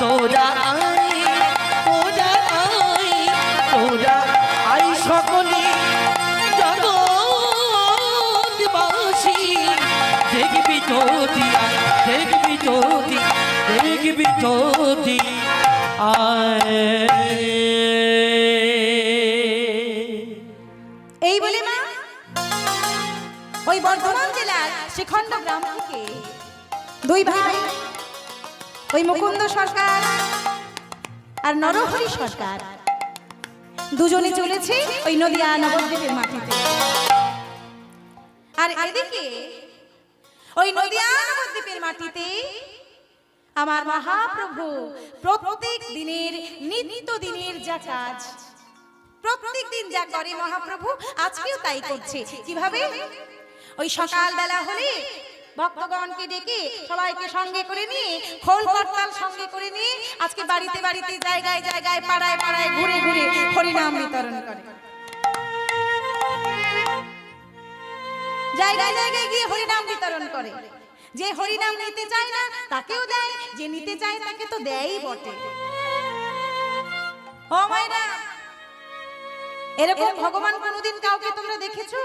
তোরা আই তোরা আই তোরা আই সকলে জগৎবাসী দেখবি যদি দেখবি যদি দেখবি যদি এই বলে মা ওই বর্ধমান জেলার শিখন্ড গ্রাম থেকে দুই ভাই ওই মুকুন্দ সরকার আর নরহরি সরকার দুজনে চলেছে ওই নদিয়া নবদ্বীপের মাটিতে। আর এদিকে ওই নদিয়া নবদ্বীপের মাটিতে আমার মহাপ্রভু প্রত্যেক দিনের নিত্য দিনের যা কাজ প্রত্যেক দিন যা করে মহাপ্রভু আজকেও তাই করছে। কিভাবে? ওই সকাল বেলা হলে ভক্তগণকে ডেকে সবাইকে সঙ্গে করে নিয়ে খোল করতাল সঙ্গে করে নিয়ে আজকে বাড়িতে বাড়িতে জায়গায় জায়গায় পাড়ায় পাড়ায় ঘুরে ঘুরে হরিনাম বিতরণ করে। জায়গায় জায়গায় গিয়ে হরিনাম বিতরণ করে। যে হরিনাম নিতে চায় না তাকেও দেয়, যে নিতে চায় তাকে তো দেয়ই বটে। ও মায়েরা, এরকম ভগবান কোনদিন কাউকে তোমরা দেখেছো?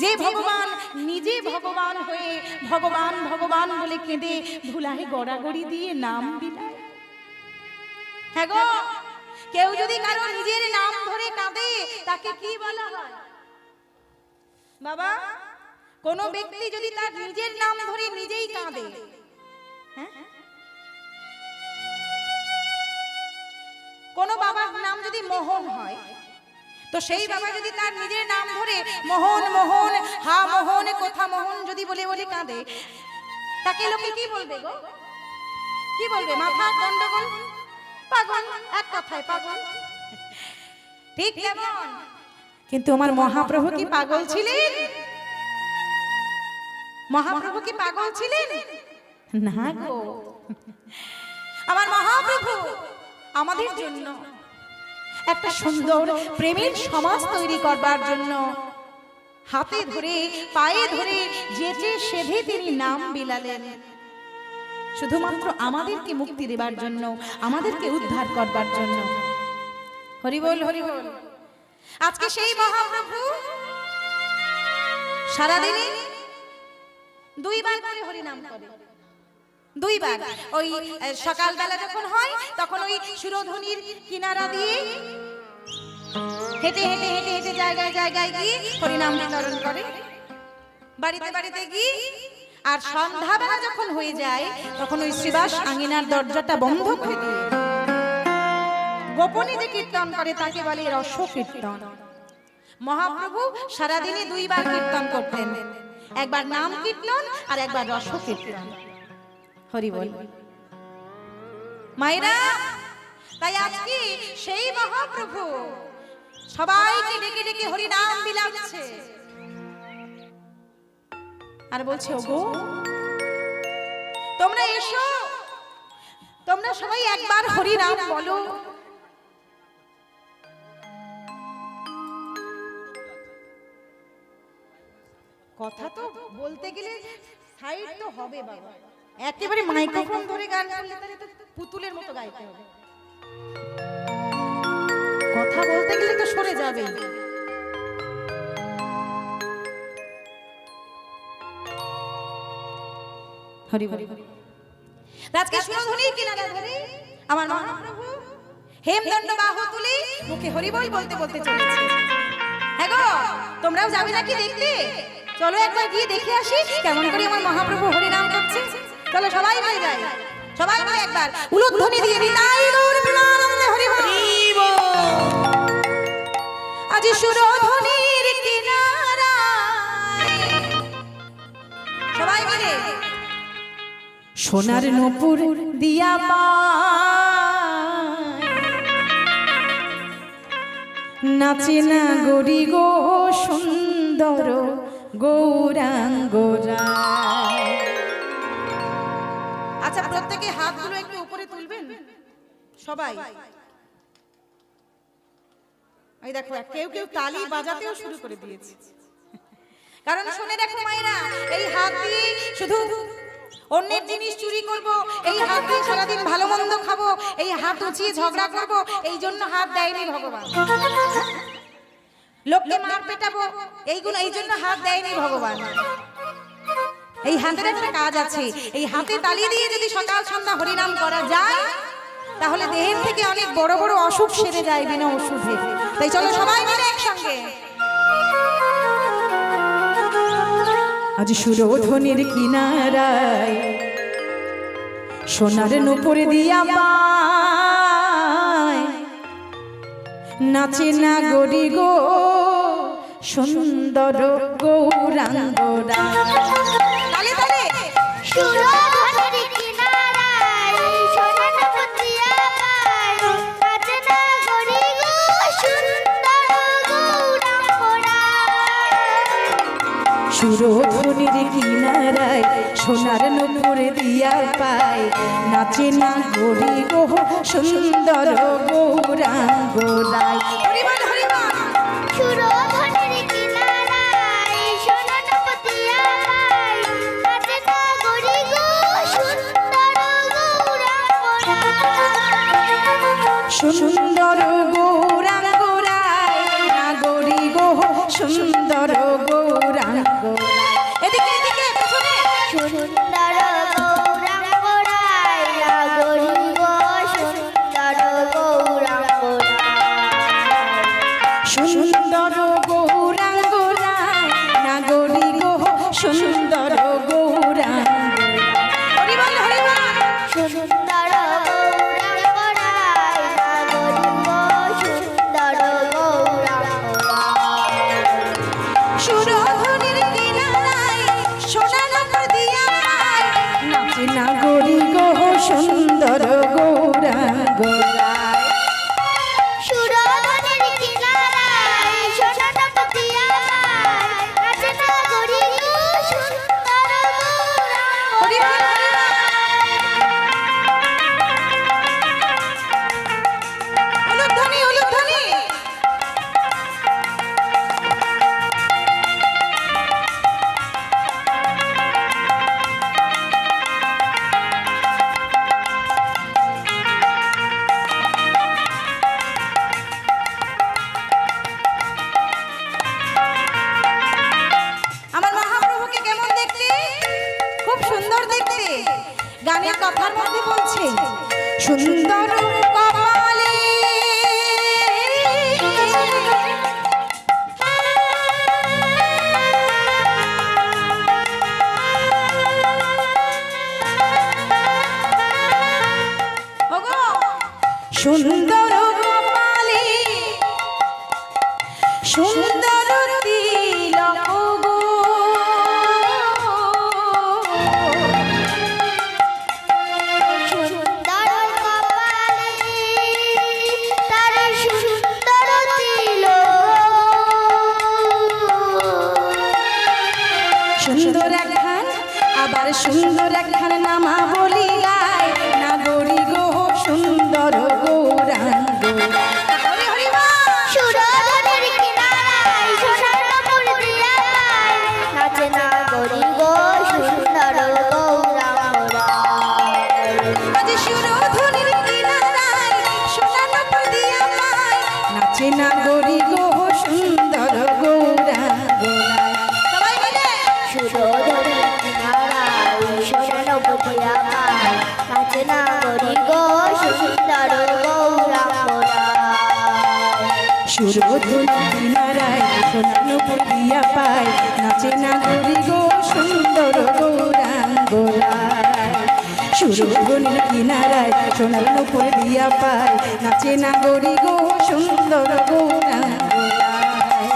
যে ভগবান নিজে ভগবান হয়ে ভগবান ভগবান বলে কেঁদে ধুলায় গড়াগড়ি দিয়ে নাম বিলায়। হ্যাঁ গো, কেউ যদি কারো নিজের নাম ধরে কাঁদে তাকে কি বলা হয় বাবা? কোন ব্যক্তি যদি তার নিজের নাম ধরে নিজেই কাঁদে, হ্যাঁ, কোন বাবার নাম যদি মোহন হয় তো সেই বাবা যদি তার নিজের নাম ধরে মোহন মোহন হা মোহন কোথা মোহন যদি বলে বলে কাঁদে তাকে লোকে কি বলবে গো? কি বলবে? মাথা গন্ডগোল, পাগল, এক কথায় পাগল। ঠিক তেমন কিন্তু আমার মহাপ্রভু কি পাগল ছিলেন? মহাপ্রভু কি পাগল ছিলেন? না গো, আমার মহাপ্রভু আমাদের জন্য একটা সুন্দর প্রেমের সমাজ তৈরি করবার জন্য হাতে ধরে পায়ে ধরে যেচে সেধে তিনি নাম বিলালেন, শুধুমাত্র আমাদেরকে মুক্তি দেবার জন্য, আমাদেরকে উদ্ধার করবার জন্য। হরি বল হরি বল। আজকে সেই মহাপ্রভু সারাদিনে দুইবার করে হরিনাম করে। দুইবার, ওই সকালবেলা যখন হয় তখন ওই সুরধ্বনির কিনারা দিয়ে হেঁটে হেঁটে হেঁটে হেঁটে জায়গায় জায়গায় গিয়ে হরিনাম বিতরণ করে, বাড়িতে বাড়িতে গিয়ে। আর সন্ধ্যাবেলা যখন হয়ে যায় তখন ওই শ্রীবাস আঙিনার দরজাটা বন্ধ করে দিয়ে গোপনে যে কীর্তন করে তাকে বলে রস কীর্তন। মহাপ্রভু সারাদিনে দুইবার কীর্তন করতেন, একবার নাম কীর্তন আর একবার রস কীর্তন। হরি বল মায়েরা। তাই আজকে সেই মহাপ্রভু সবাইকে ডেকে ডেকে হরি নাম বিলাচ্ছে আর বলছে, ওগো তোমরা এসো, তোমরা সবাই একবার হরি নাম বলো। কথা তো বলতে গেলে সাইড তো হবে বাবা, একেবারে মাইক্রোফোন ধরে গান করলে তাহলে তো পুতুলের মতো গাইতে হবে। কথা বলতে গেলে তো সরে যাবে। হরি হরি। আজকে সুরধ্বনির কিনারা ধরে আমার মহাপ্রভু হেমদণ্ড বাহু তুলে মুখে হরি বল বলতে বলতে চলেছে। হ্যাঁ গো, তোমরাও যাবে নাকি দেখতে? চলো একবার গিয়ে দেখে আসি কেমন করে আমার মহাপ্রভু হরি নাম করছে। চলো সবাই মিলে যাই, সবাই মিলে একবার উলুধ্বনি দিয়ে নিতাই গৌর প্রেমানন্দে হরি হরি বল। আজ সুরধ্বনির কিনারায় সবাই মিলে সোনার নূপুর দিয়া নাচে না গরি গো সুন্দর গৌরাঙ্গরা। আচ্ছা, প্রত্যেকে হাতগুলো একটু উপরে তুলবেন সবাই। এই দেখো, কেউ কেউ তালি বাজাতেও শুরু করে দিয়েছে। কারণ শুনে দেখো মায়েরা, এই হাত দিয়ে শুধু অন্যের জিনিস চুরি করব, এই হাত দিয়ে সারাদিন ভালো মন্দ খাবো, এই হাত উঁচিয়ে ঝগড়া করব, এই জন্য হাত দেয়নি ভগবান। লোককে মার পেটাবো, এইগুলো এই জন্য হাত দেয়নি ভগবান। এই হাতের একটা কাজ আছে, এই হাতে তালি দিয়ে যদি সকাল সন্ধ্যা হরিনাম করা যায় তাহলে দেহের থেকে অনেক বড় বড় অসুখ সেরে যায় বিনা ওষুধে। তাই চলো সবাই মিলে একসঙ্গে আজ সুরধনির কিনারায় সোনার নূপুর দিয়া পায় নাচে না গরি গো সুন্দর গৌরাঙ্গরা। তালে তালে সুরধনির কিনারায় সোনার নূপুর দিয়া পায় নাচে না গরি গো সুন্দর গৌরাঙ্গরা। সুরধনির কিনারায় সোনার নূপুর দিয়া পায় নাচে না গরি গো সুন্দর গৌরাঙ্গরায়। হরিবল হরিবল। সুরধনির কিনারায় সোনার নূপুর দিয়া পায় নাচে না গরি গো সুন্দর গৌরাঙ্গরা। সুন্দর গৌরাঙ্গরায় না গরি গো সুন্দর গৌরাঙ্গরায়। এদিকে এদিকে পেছনে। সুন্দর গৌরাঙ্গরায় না গরি গো সুন্দর গৌরাঙ্গরায়। সুন্দর গৌরাঙ্গরায় না গরি গো সুন্দর গৌরাঙ্গরায়। হরিবল হরিবল। সুন্দর গৌরাঙ্গরায় না গরি গো সুন্দর গৌরাঙ্গরায়। সুরধনির কিনারায় সোনার নূপুর দিয়া পায় নাচে না গরি গো সুন্দর গৌরাঙ্গরায়। সুরধনির কিনারায় সোনার নূপুর দিয়া পায় নাচে না গরি গো সুন্দর হরিবল গৌরাঙ্গরায়। উলুধ্বনি উলুধ্বনি। আমার মহাপ্রভুকে কেমন দেখতে? খুব সুন্দর দেখতে। গানের কথার মধ্যে বলছে সুন্দর কপালে ওগো সুন্দর কপালে সুন্দর তিলক গো সুন্দর কপালে তার সুন্দর তিলক। সুন্দর একখান আবার সুন্দর একখান নামা বলি গায় না গরি গো সুন্দর গৌরাঙ্গ। হরি হরি বল। সুরধনির কিনারায় সোনার নূপুর দিয়া পায় নাচে না গরি গো সুন্দর গৌরাঙ্গরায়। আজ সুরধনির কিনারায় সোনার নূপুর দিয়া পায় নাচে না গরি গো সুন্দর গৌরাঙ্গ। সবাই মিলে সুরধনির কিনারায় সোনার নূপুর দিয়া পায় নাচে না গরি গো সুন্দর গৌরাঙ্গরায়। সুরধনির কিনারায় সোনার নূপুর দিয়া পায় নাচে না গরি গো সুন্দর গৌরাঙ্গরায়। সুরধনির কিনারায় সোনার নূপুর দিয়া পায় নাচে না গরি গো সুন্দর গৌরাঙ্গরায়।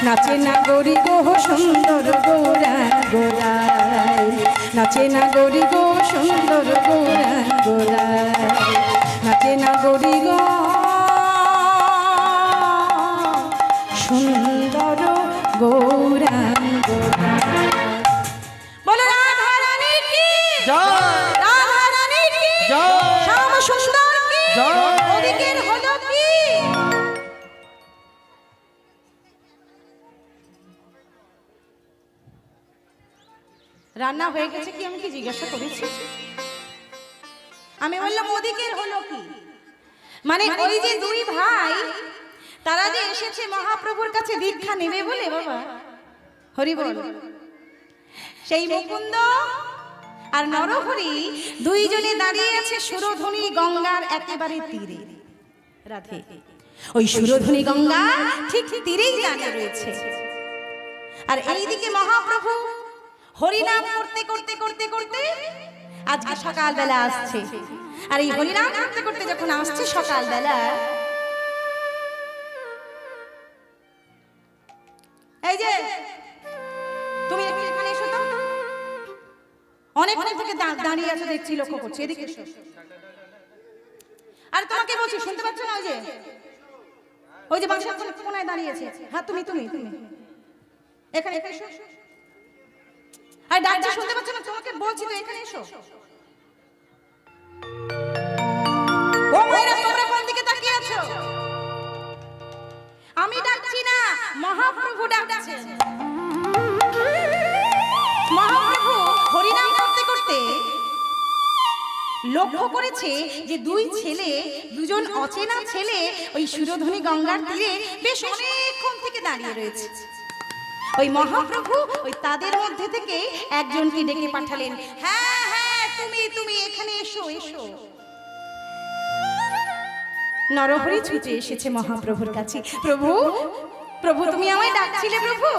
নাচে না গরি গো সুন্দর গৌরাঙ্গরায়। নাচে না গরি গো সুন্দর গৌরাঙ্গরায়। নাচে না গরি গো সুন্দর গৌরাঙ্গরায়। বলো রাধা রানী কি জয় রাধা রানী কি জয় শ্যাম সুন্দর কি জয়। ওদিকের হলো কি রান্না হয়ে গেছে কি আমি কি জিজ্ঞাসা করেছি? আমি বললাম ওদিকের হলো কি? মানে ওই যে দুই ভাই তারা যে এসেছে মহাপ্রভুর কাছে দীক্ষা নেবে বলে, বাবা হরি বল, সেই মুকুন্দ আর নরহরি দুইজনে দাঁড়িয়ে আছে সুরধুনী গঙ্গার একেবারে তীরে। রাধে, ওই সুরধুনী গঙ্গা ঠিক তীরেই দাঁড়িয়ে রয়েছে। আর এইদিকে মহাপ্রভু হরিনাম করতে করতে করতে করতে আজকে সকালবেলা আসছে। আর এই হরিনাম করতে করতে যখন আসছে সকালবেলা, এই যে তুমি একটু এখানে এসো তো, অনেকক্ষণ থেকে দাঁড়িয়ে আছো দেখছি, লক্ষ্য করছি, এদিকে এসো। আর তোমাকে বলছি, শুনতে পাচ্ছ না? ওই যে বাংশার কোনায় দাঁড়িয়েছে, হ্যাঁ তুমি তুমি তুমি এখানে এসো। আর ডাকছি, শুনতে পাচ্ছ না? তোমাকে বলছি তো এখানে এসো। ও মায়েরা, তোমরা কোন দিকে তাকিয়ে আছো? আমি ডাকছি না, মহাপ্রভু ডাকছে। মহাপ্রভু হরিনাম করতে করতে লক্ষ্য করেছে যে দুই ছেলে, দুজন অচেনা ছেলে ওই সুরধুনী গঙ্গার তীরে বেশ অনেকক্ষণ থেকে দাঁড়িয়ে রয়েছে। ওই মহাপ্রভু ওই তাদের মধ্যে থেকে একজনকে ডেকে পাঠালেন, হ্যাঁ হ্যাঁ তুমি তুমি এখানে এসো এসো। নরহরি ছুটে এসেছে মহাপ্রভুর কাছে। প্রভু প্রভু, তুমি আমায় ডাকছিলে প্রভু?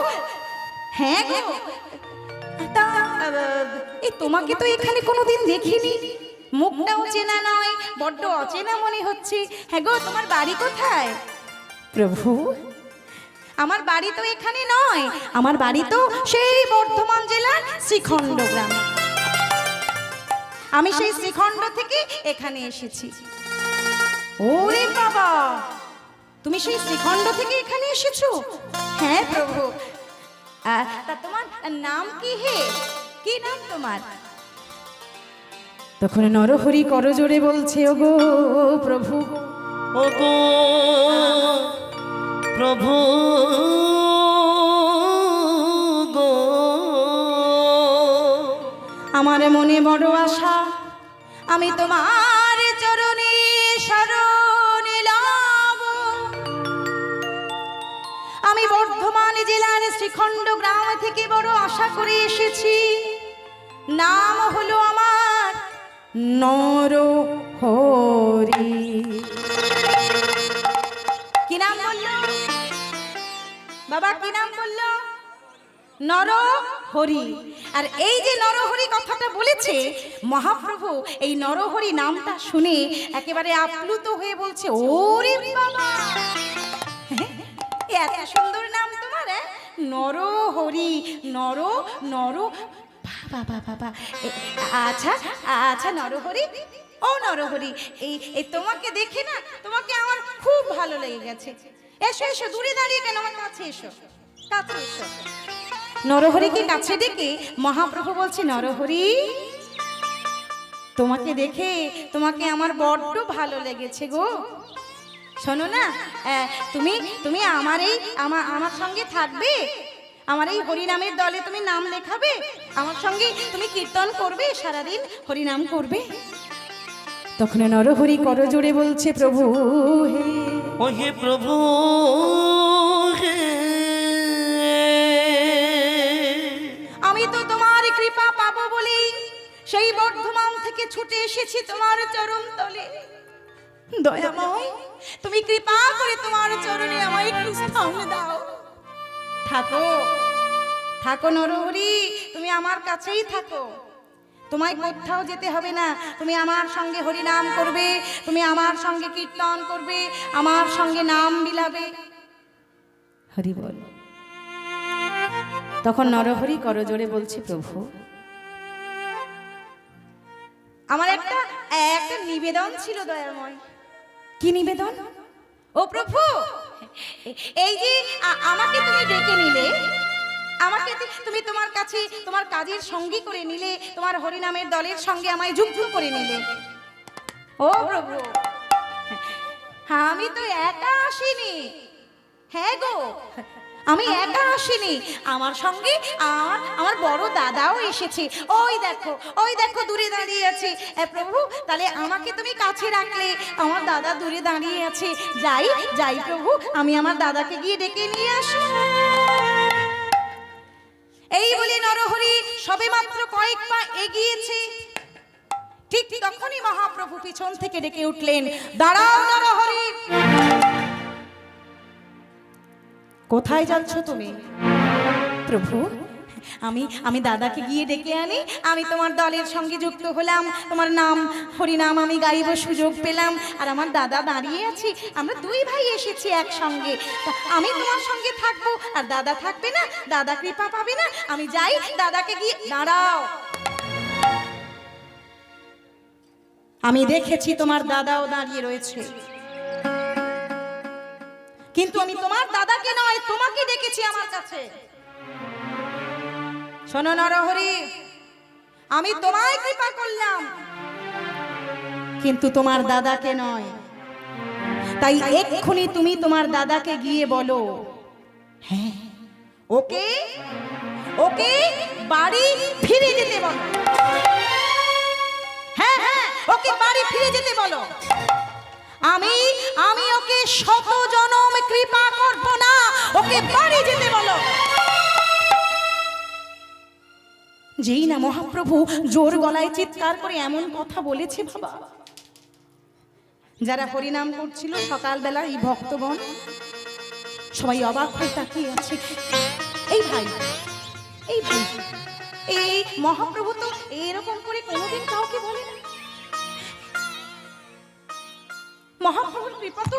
হ্যাঁ গো, তা এই তোমাকে তো এখানে কোনোদিন দেখিনি, মুখটাও চেনা নয়, বড্ড অচেনা মনে হচ্ছে। হ্যাঁ গো, তোমার বাড়ি কোথায়? প্রভু, আমার বাড়ি তো এখানে নয়, আমার বাড়ি তো সেই বর্ধমান জেলার শ্রীখণ্ড গ্রাম। আমি সেই শ্রীখণ্ড থেকে এখানে এসেছি। ওরে বাবা, তুমি সেই শ্রীখণ্ড থেকে এখানে এসেছো? হ্যাঁ প্রভু। তা তোমার নাম কি হে? কি নাম তোমার? তখন নরহরি করজোড়ে বলছে, ওগো প্রভু, ওগো প্রভু গো, আমার মনে বড় আশা, আমি তোমার চরণে শরণ লাভ। আমি বর্ধমান জেলার শ্রীখণ্ড গ্রাম থেকে বড় আশা করে এসেছি। নাম হলো আমার নরহরি। কি নাম বললো বাবা? কি নাম বললো? নরহরি। আর এই যে নরহরি কথাটা বলেছে মহাপ্রভু, এই নরহরি নামটা শুনে একেবারে আপ্লুত হয়ে বলছে, ওরে বাবা, এত সুন্দর নাম তোমার, নরহরি। নর নর বাবা বাবা। আচ্ছা আচ্ছা নরহরি, ও নরহরি, এই তোমাকে দেখে না, তোমাকে আমার খুব ভালো লেগে গেছে। এসো এসো, দূরে দাঁড়িয়ে কেন, আমার কাছে এসো, কাছে এসো। নরহরিকে কাছে ডেকে মহাপ্রভু বলছে, নরহরি, তোমাকে দেখে তোমাকে আমার বড্ড ভালো লেগেছে গো। শোনো না, তুমি তুমি আমার সঙ্গে থাকবে, আমার এই হরিনামের দলে তুমি নাম লেখাবে, আমার সঙ্গে তুমি কীর্তন করবে, সারাদিন হরিনাম করবে। তখন নরহরি করজোড়ে বলছে, প্রভু হে, ও হে প্রভু হে, আমি তো তোমার কৃপা পাবো বলেই সেই বর্ধমান থেকে ছুটে এসেছি তোমার চরণ তলে। দয়াময়, তুমি কৃপা করে তোমার চরণে আমায় একটু স্থান দাও। থাকো থাকো নরহরি, তুমি আমার কাছেই থাকো, তোমায় কোথাও যেতে হবে না। তুমি আমার সঙ্গে হরিনাম করবে, তুমি আমার সঙ্গে কীর্তন করবে, আমার সঙ্গে নাম বিলাবে। হরি বল। তখন নরহরি করজোড়ে বলছে, প্রভু, আমার একটা নিবেদন ছিল দয়াময়। কি নিবেদন? ও প্রভু, এই যে আমাকে তুমি ডেকে নিলে, আমাকে তুমি তোমার কাছে তোমার কাজের সঙ্গী করে নিলে, তোমার হরিনামের দলের সঙ্গে আমায় যুক্ত করে নিলে। ও প্রভু, আমি তো একা আসিনি, হ্যাঁ গো, আমি একা আসিনি, আমার সঙ্গে আমার বড় দাদাও এসেছে। ওই দেখো দূরে দাঁড়িয়ে আছে। প্রভু, তাহলে আমাকে তুমি কাছে রাখলে, আমার দাদা দূরে দাঁড়িয়ে আছে। যাই প্রভু, আমি আমার দাদাকে গিয়ে ডেকে নিয়ে আসি। এই বলে নরহরি সবে মাত্র কয়েক পা এগিয়েছে, ঠিক তখনই মহাপ্রভু পিছন থেকে ডেকে উঠলেন, দাঁড়াও নরহরি। কোথায় যাচ্ছ তুমি? প্রভু, আমি দাদাকে গিয়ে ডেকে আনি। আমি তোমার দলের সঙ্গে যুক্ত হলাম, তোমার নাম হরিনাম আমি গাইব সুযোগ পেলাম, আর আমার দাদা দাঁড়িয়ে আছি। আমরা দুই ভাই এসেছি একসঙ্গে। আমি তোমার সঙ্গে থাকবো, আর দাদা থাকবে না, দাদা কৃপা পাবে না। আমি যাই, দাদাকে গিয়ে। দাঁড়াও, আমি দেখেছি তোমার দাদাও দাঁড়িয়ে রয়েছে, কিন্তু আমি তোমার দাদাকে নয়, তোমাকে ডেকেছি আমার কাছে। শোনো নরহরি, আমি তোমায় কৃপা করলাম, কিন্তু তোমার দাদাকে নয়। তাই এক্ষুনি তুমি তোমার দাদাকে গিয়ে বলো, হ্যাঁ, ওকে বাড়ি ফিরে যেতে বলো। হ্যাঁ, ওকে বাড়ি ফিরে যেতে বলো। আমি ওকে শত জনম কৃপা করব না, ওকে বাড়ি যেতে বলো। যেই না মহাপ্রভু জোর গলায় চিৎকার করে এমন কথা বলেছে, বাবা, যারা হরিনাম করছিল সকালবেলা, এই ভক্তগণ সবাই অবাক হয়ে তাকিয়ে আছে। এই ভাই এই মহাপ্রভু তো এরকম করে কোনোদিন কাউকে বলে না। মহাপ্রভুর কৃপা তো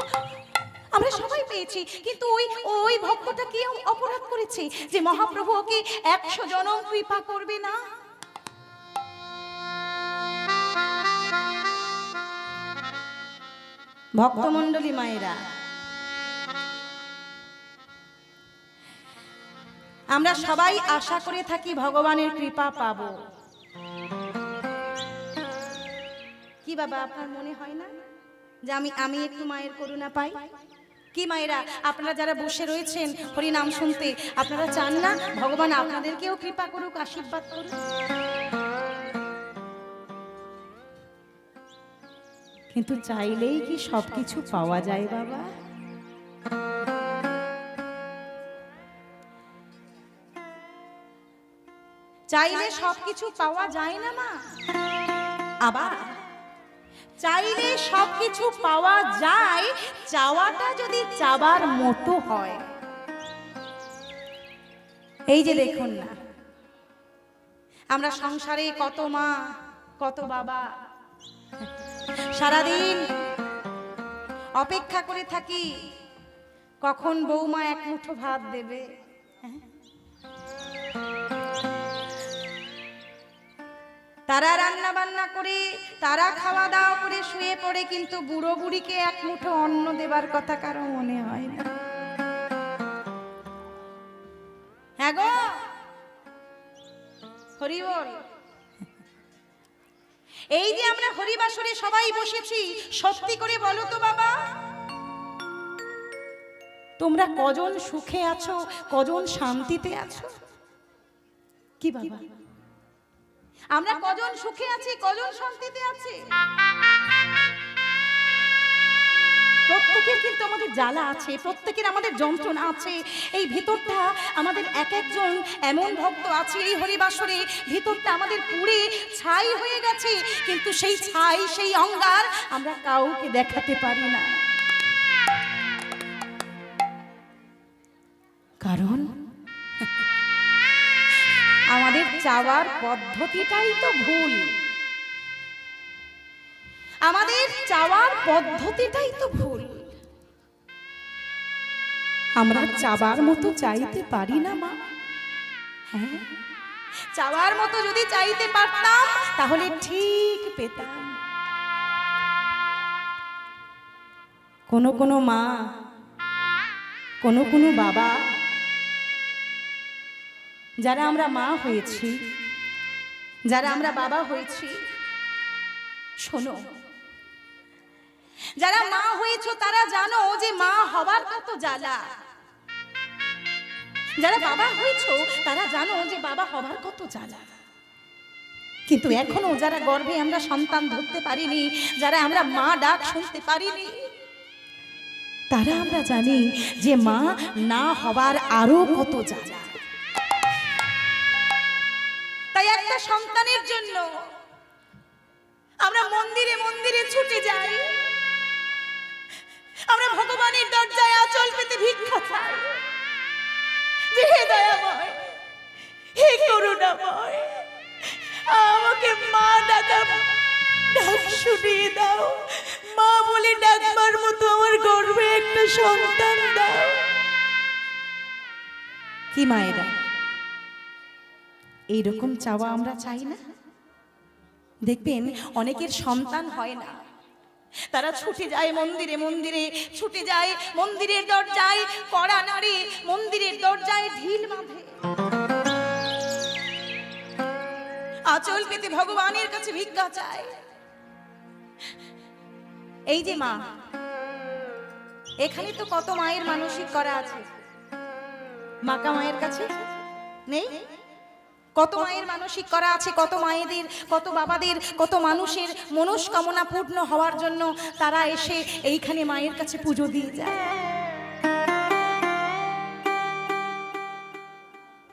আমরা সবাই পেয়েছি, কিন্তু ওই ভক্তটা কি অপরাধ করেছে যে মহাপ্রভু ওকে 100 জনম কৃপা করবে না? ভক্তমণ্ডলী মায়েরা, আমরা সবাই আশা করে থাকি ভগবানের কৃপা পাবো। কি বাবা, আপনার মনে হয় না যে আমি একটু মায়ের করুণা পাই? কি মায়েরা, আপনারা যারা বসে রয়েছেন হরি নাম শুনতে, আপনারা চান না ভগবান আপনাদেরকেও কৃপা করুক, আশীর্বাদ করুক? কিন্তু চাইলেই কি সবকিছু পাওয়া যায় বাবা? চাইলে সবকিছু পাওয়া যায় না মা। আবার চাইলে সবকিছু পাওয়া যায়, চাওয়াটা যদি চাবার মতো হয়। এই যে দেখুন না, আমরা সংসারে কত মা কত বাবা সারাদিন অপেক্ষা করে থাকি কখন বৌমা এক মুঠো ভাত দেবে। তারা রান্না বান্না করে, তারা খাওয়া দাওয়া করে শুয়ে পড়ে, কিন্তু বুড়ো বুড়িকে এক মুঠো অন্ন দেবার কথা কারো মনে হয় না। হ্যাঁ গো, হরি বল। এই যে আমরা হরিবাসরে সবাই বসেছি, সত্যি করে বলো তো বাবা, তোমরা কজন সুখে আছো, কজন শান্তিতে আছো? কি বাবা, আমরা কজন সুখে আছি, কজন শান্তিতে আছি? প্রত্যেকের কিন্তু আমাদের জ্বালা আছে, প্রত্যেকের আমাদের যন্ত্রণা আছে। এই ভিতরটা আমাদের এক একজন এমন ভক্ত আছে এই হরিবাসরে, ভিতরটা আমাদের পুড়ে ছাই হয়ে গেছে, কিন্তু সেই ছাই, সেই অঙ্গার আমরা কাউকে দেখাতে পারি না। কারণ আমাদের চাওয়ার পদ্ধতিটাই তো ভুল। আমাদের চাওয়ার পদ্ধতিটাই তো ভুল। আমরা চাওয়ার মতো চাইতে পারি না মা। হ্যাঁ, চাওয়ার মতো যদি চাইতে পারতাম তাহলে ঠিক পেতাম। কোনো মা, কোনো বাবা, যারা আমরা মা হয়েছি, যারা আমরা বাবা হয়েছি, শোনো, যারা মা হয়েছো তারা জানো যে মা হবার কত জ্বালা। যারা বাবা হয়েছো তারা জানো যে বাবা হবার কত জ্বালা। কিন্তু এখনো যারা গর্ভে আমরা সন্তান ধরতে পারিনি, যারা আমরা মা ডাক শুনতে পারিনি, তারা আমরা জানি যে মা না হবার আরো কত জ্বালা। তাই একটা সন্তানের জন্য আমরা মন্দিরে মন্দিরে ছুটে যাই, আমরা ভগবানের দরজায় আঁচল পেতে ভিক্ষা চাই যে হে দয়াময়, হে করুণাময়, আমাকে মা ডাকা ডাক শুনিয়ে দাও, মা বলে ডাকবার মতো আমার গর্ভে একটা সন্তান দাও। কি মায়েরা এইরকম চাওয়া আমরা চাই না? দেখবেন অনেকের সন্তান হয় না, তারা ছুটে যায় মন্দিরে মন্দিরে, ছুটে যায় মন্দিরের দরজায়, কড়া নাড়ে মন্দিরের দরজায়, ঢিল বাঁধে, আঁচল পেতে ভগবানের কাছে ভিক্ষা চায়। এই যে মা, এখানে তো কত মায়ের মানসিক করা আছে, মাকা মায়ের কাছে নেই? কত মায়ের মানসিক করা আছে, কত মায়েদের, কত বাবাদের, কত মানুষের মনস্কামনা পূর্ণ হওয়ার জন্য তারা এসে এইখানে মায়ের কাছে পুজো দিয়ে যায়।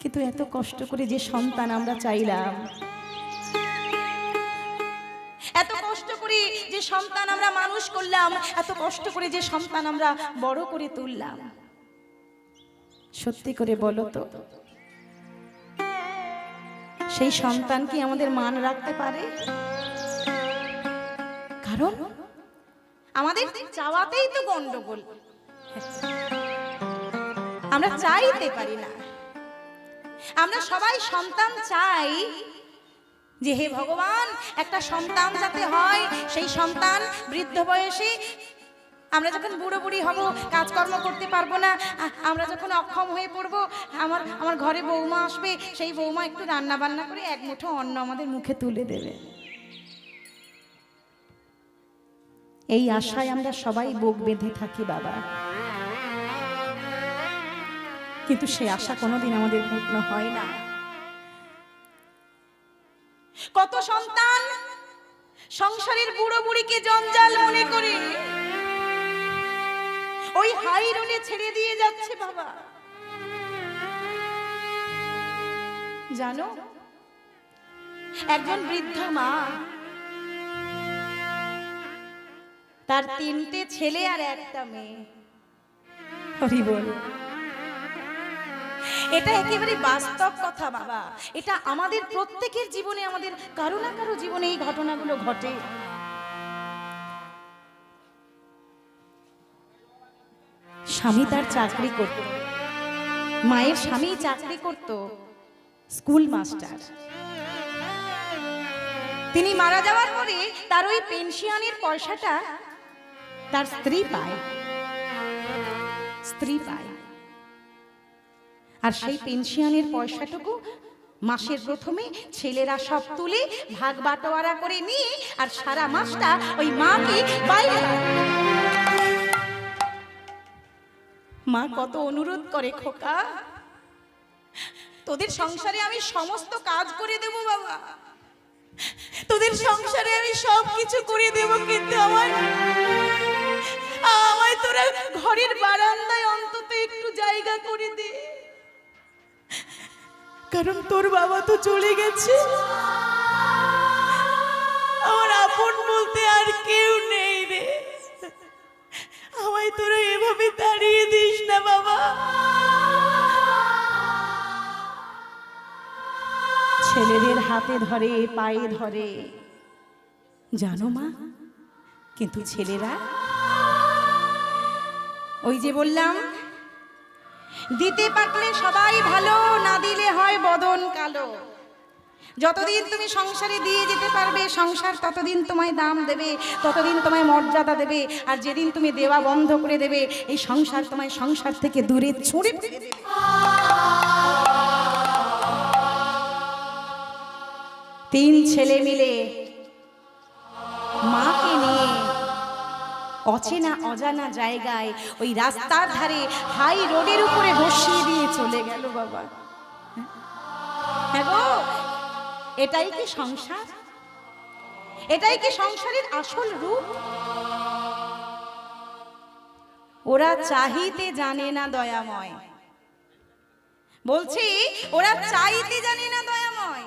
কিন্তু এত কষ্ট করে যে সন্তান আমরা চাইলাম, এত কষ্ট করে যে সন্তান আমরা মানুষ করলাম, এত কষ্ট করে যে সন্তান আমরা বড় করে তুললাম, সত্যি করে বলো তো সেই সন্তান কি আমাদের মান রাখতে পারে? কারণ আমাদের চাওয়াতেই তো গন্ডগোল, আমরা চাইতে পারি না। আমরা সবাই সন্তান চাই যে হে ভগবান একটা সন্তান যাতে হয়, সেই সন্তান বৃদ্ধ বয়সে, আমরা যখন বুড়ো বুড়ি হব, কাজকর্ম করতে পারবো না, আমরা যখন অক্ষম হয়ে পড়বো, আমার ঘরে বৌমা আসবে, সেই বৌমা একটু রান্না বান্না করে এক মুঠো অন্ন আমাদের মুখে তুলে দেবে। এই আশায় আমরা সবাই বুক বেঁধে থাকি বাবা, কিন্তু সে আশা কোনোদিন আমাদের পূর্ণ হয় না। কত সন্তান সংসারের বুড়ো বুড়িকে জঞ্জাল মনে করে ওই হাই রোডে ছেড়ে দিয়ে যাচ্ছে বাবা। জানো, একজন বৃদ্ধা মা, তার 3টে ছেলে আর একটা মেয়ে। হরি বল, এটা একেবারে বাস্তব কথা বাবা, এটা আমাদের প্রত্যেকের জীবনে, আমাদের কারো না কারো জীবনে এই ঘটনাগুলো ঘটে। স্বামী তার চাকরি করত, মায়ের স্বামী চাকরি করত স্কুল মাস্টার। তিনি মারা যাওয়ার পরে তার ওই পেনশনের পয়সাটা তার স্ত্রী পায়, আর সেই পেনশনের পয়সাটুকু মাসের প্রথমে ছেলেরা সব তুলে ভাগ বাটোয়ারা করে নিয়ে, আর সারা মাসটা ওই মাকে বাইরে। মা কত অনুরোধ করে, খোকা তোদের সংসারে আমি সমস্ত কাজ করে দেব বাবা, তোদের সংসারে আমি সব কিছু করে দেব, কিন্তু আমায় তোরা ঘরের বারান্দায় অন্তত একটু জায়গা করে দে, কারণ তোর বাবা তো চলে গেছে, আমার আপন বলতে আর কেউ নেই রে, আমায় তোরা এভাবে তাড়িয়ে দিস না বাবা। ছেলেদের হাতে ধরে, পায়ে ধরে, জানো মা, কিন্তু ছেলেরা ওই যে বললাম, দিতে পারলে সবাই ভালো, না দিলে হয় বদন কালো। যতদিন তুমি সংসারে দিয়ে যেতে পারবে, সংসার ততদিন তোমায় দাম দেবে, ততদিন তোমায় মর্যাদা দেবে, আর যেদিন তুমি দেওয়া বন্ধ করে দেবে, এই সংসার তোমায় সংসার থেকে দূরে ছুঁড়ে ফেলে দেবে। 3 ছেলে মিলে মাকে নিয়ে অচেনা অজানা জায়গায় ওই রাস্তার ধারে হাই রোডের উপরে বসিয়ে দিয়ে চলে গেল বাবা। হ্যাঁ গো, এটাই কি সংসার? এটাই কি সংসারের আসল রূপ? ওরা চাহিতে জানে না দয়াময়, বলছি ওরা চাইতে জানে না দয়াময়।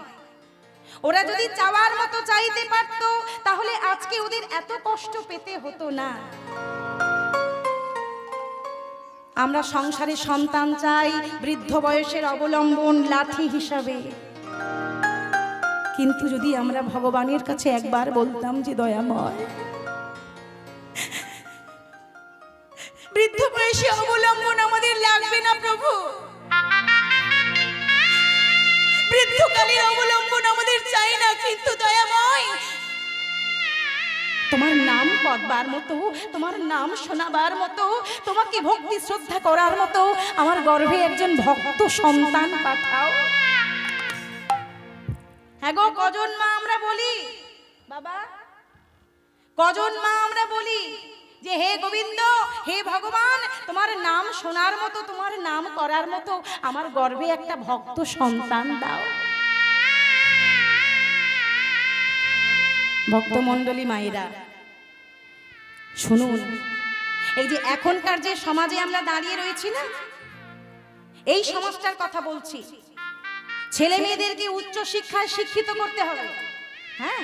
ওরা যদি চাওয়ার মতো চাইতে পারত তাহলে আজকে ওদের এত কষ্ট পেতে হতো না। আমরা সংসারে সন্তান চাই বৃদ্ধ বয়সের অবলম্বন লাঠি হিসাবে, কিন্তু যদি আমরা ভগবানের কাছে একবার বলতাম যে দয়াময়, বৃদ্ধ বয়সে অবলম্বন আমাদের লাগবে না প্রভু, বৃদ্ধকালীন অবলম্বন আমাদের চাই না, কিন্তু দয়াময় তোমার নাম করবার মতো, তোমার নাম শোনাবার মতো, তোমাকে ভক্তি শ্রদ্ধা করার মতো আমার গর্ভে একজন ভক্ত সন্তান পাঠাও। হ্যাঁ গো, কজন মা আমরা বলি বাবা, কজন মা আমরা বলি যে হে গোবিন্দ, হে ভগবান, তোমার নাম শোনার মতো, তোমার নাম করার মতো আমার গর্ভে একটা ভক্ত সন্তান দাও। ভক্তমণ্ডলী মায়েরা শুনুন, এই যে এখনকার যে সমাজে আমরা দাঁড়িয়ে রয়েছি না, এই সমাজটার কথা বলছি। ছেলে মেয়েদেরকে উচ্চ শিক্ষায় শিক্ষিত করতে হবে, হ্যাঁ,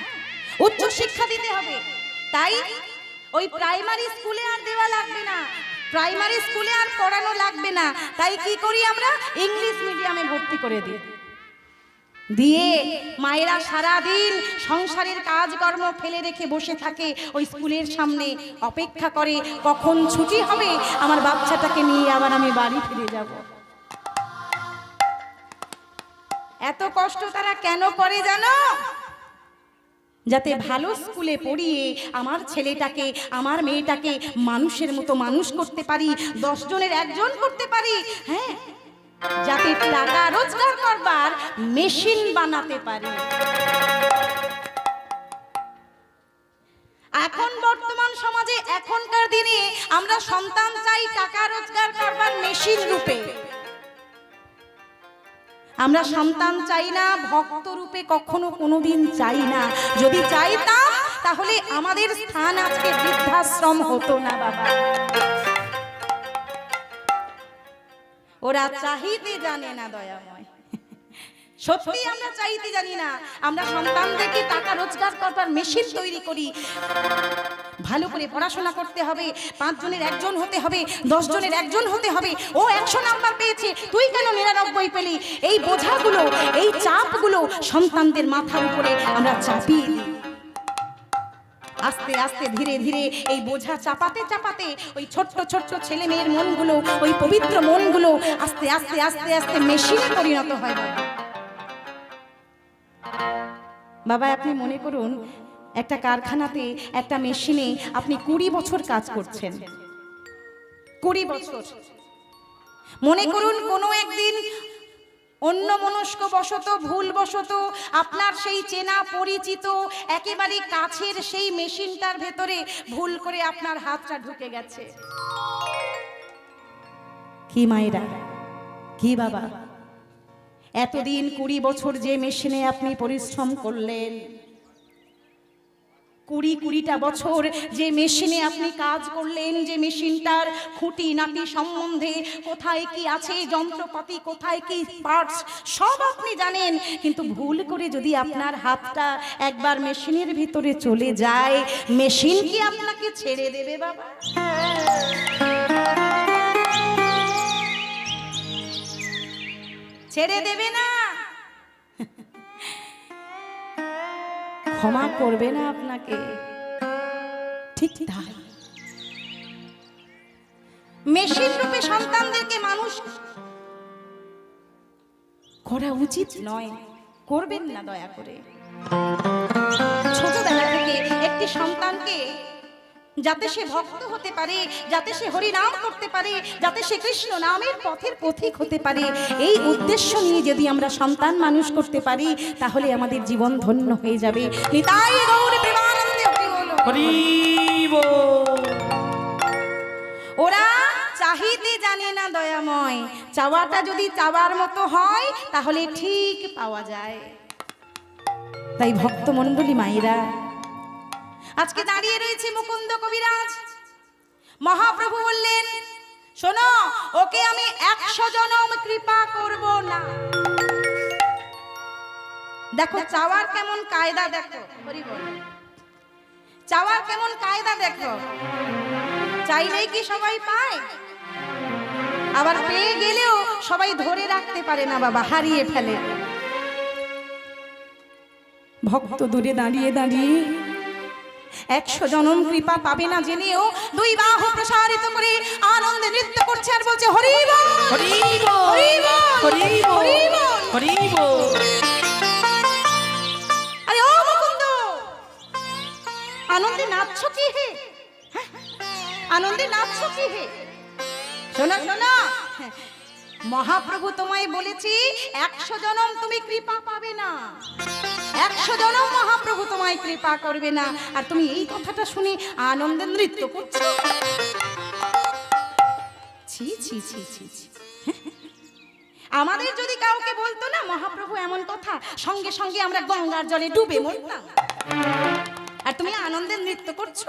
উচ্চ শিক্ষা দিতে হবে। তাই ওই প্রাইমারি স্কুলে আর দেওয়া লাগবে না, প্রাইমারি স্কুলে আর পড়ানো লাগবে না। তাই কি করি আমরা? ইংলিশ মিডিয়ামে ভর্তি করে দিই। দিয়ে মায়েরা সারাদিন সংসারের কাজকর্ম ফেলে রেখে বসে থাকে ওই স্কুলের সামনে, অপেক্ষা করে কখন ছুটি হবে, আমার বাচ্চাটাকে নিয়ে আবার আমি বাড়ি ফিরে যাব। এত কষ্ট তারা কেন করে জানো? যাতে ভালো স্কুলে পড়িয়ে আমার ছেলেটাকে, আমার মেয়েটাকে মানুষের মতো মানুষ করতে পারি, 10 জনের একজন করতে পারি, হ্যাঁ, যাতে টাকা রোজগার করবার মেশিন বানাতে পারি। এখন বর্তমান সমাজে, এখনকার দিনে আমরা সন্তান চাই টাকা রোজগার করবার মেশিন রূপে, আমরা সন্তান চাই না ভক্ত রূপে, কখনো কোনোদিন চাই না। যদি চাইতাম তাহলে আমাদের স্থান আজকে বৃদ্ধাশ্রম হতো না বাবা। ওরা চাইতে জানে না দয়াময়, সত্যি আমরা চাইতে জানি না। আমরা সন্তানদেরকে টাকা রোজগার করবার মেশিন তৈরি করি। ভালো করে পড়াশোনা করতে হবে, 5 জনের একজন হতে হবে, 10 জনের একজন হতে হবে। ও 100 নাম্বার পেয়েছে, তুই কেন 99 পেলি? এই বোঝাগুলো, এই চাপগুলো সন্তানদের মাথার উপরে আমরা চাপিয়ে দিই। আস্তে আস্তে ধীরে ধীরে এই বোঝা চাপাতে চাপাতে ওই ছোট্ট ছোট্ট ছেলে মেয়ের মনগুলো, ওই পবিত্র মনগুলো আস্তে আস্তে আস্তে আস্তে মেশিনে পরিণত হয়। বাবা, আপনি মনে করুন একটা কারখানাতে, একটা মেশিনে আপনি 20 বছর কাজ করছেন, 20 বছর। মনে করুন কোনো একদিন অন্যমনস্ক বশত, ভুল বশত আপনার সেই চেনা পরিচিত একেবারে কাছের সেই মেশিনটার ভেতরে ভুল করে আপনার হাতটা ঢুকে গেছে। কি মায়েরা, কি বাবা, এতদিন 20 বছর যে মেশিনে আপনি পরিশ্রম করলেন, 20টা বছর যে মেশিনে আপনি কাজ করলেন, যে মেশিনটার খুঁটি নাটি সম্বন্ধে, কোথায় কি আছে, যন্ত্রপাতি কোথায় কি পার্টস সব আপনি জানেন, কিন্তু ভুল করে যদি আপনার হাতটা একবার মেশিনের ভিতরে চলে যায়, মেশিন কি আপনাকে ছেড়ে দেবে বাবা? ছেড়ে দেবে না, ক্ষমা করবে না আপনাকে। ঠিক তাই মেশিন রূপে সন্তানদেরকে মানুষ করা উচিত নয়, করবেন না দয়া করে। ছোটবেলা থেকে একটি সন্তানকে যাতে সে ভক্ত হতে পারে, যাতে সে হরি নাম করতে পারে, যাতে সে কৃষ্ণ নামের পথের পথিক হতে পারে, এই উদ্দেশ্য নিয়ে যদি আমরা সন্তান মানুষ করতে পারি তাহলে আমাদের জীবন ধন্য হয়ে যাবে। নিতাই গৌর প্রেমানন্দে হরি বল। নয়, চাওয়াটা যদি চাওয়ার মতো হয় তাহলে ঠিক পাওয়া যায়। তাই ভক্ত মণ্ডলী মায়েরা, আজকে দাঁড়িয়ে রয়েছে মুকুন্দ কবিরাজ। মহাপ্রভু বললেন, শোনো, ওকে আমি 100 জনম কৃপা করব না। দেখো চাওয়ার কেমন কায়দা, দেখো হরি বল, চাওয়ার কেমন কায়দা দেখো। চাইলেই কি সবাই পায়? আবার পেয়ে গেলেও সবাই ধরে রাখতে পারে না বাবা, হারিয়ে ফেলে। ভক্ত দূরে দাঁড়িয়ে দাঁড়িয়ে 100 জনম কৃপা পাবে না জেনেও 2 বাহু প্রসারিত করে আনন্দে নৃত্য করছে আর বলছে হরি বল, হরি বল, হরি বল, হরি বল, হরি বল, হরি বল। আরে ও মুকুন্দ, আনন্দে নাচছো কি হে? হ্যাঁ? আনন্দে নাচছো কি হে? শোনো শোনো, মহাপ্রভু তোমায় বলেছি 100 জনম তুমি কৃপা পাবে না, 100 জনম মহাপ্রভু তোমায় কৃপা করবে না, আর তুমি এই কথাটা শুনে আনন্দে নৃত্য করছো। ছি ছি ছি ছি ছি। আমাদের যদি কাউকে বলতো না মহাপ্রভু এমন কথা, সঙ্গে সঙ্গে আমরা গঙ্গার জলে ডুবে মরতাম, আর তুমি আনন্দে নৃত্য করছো।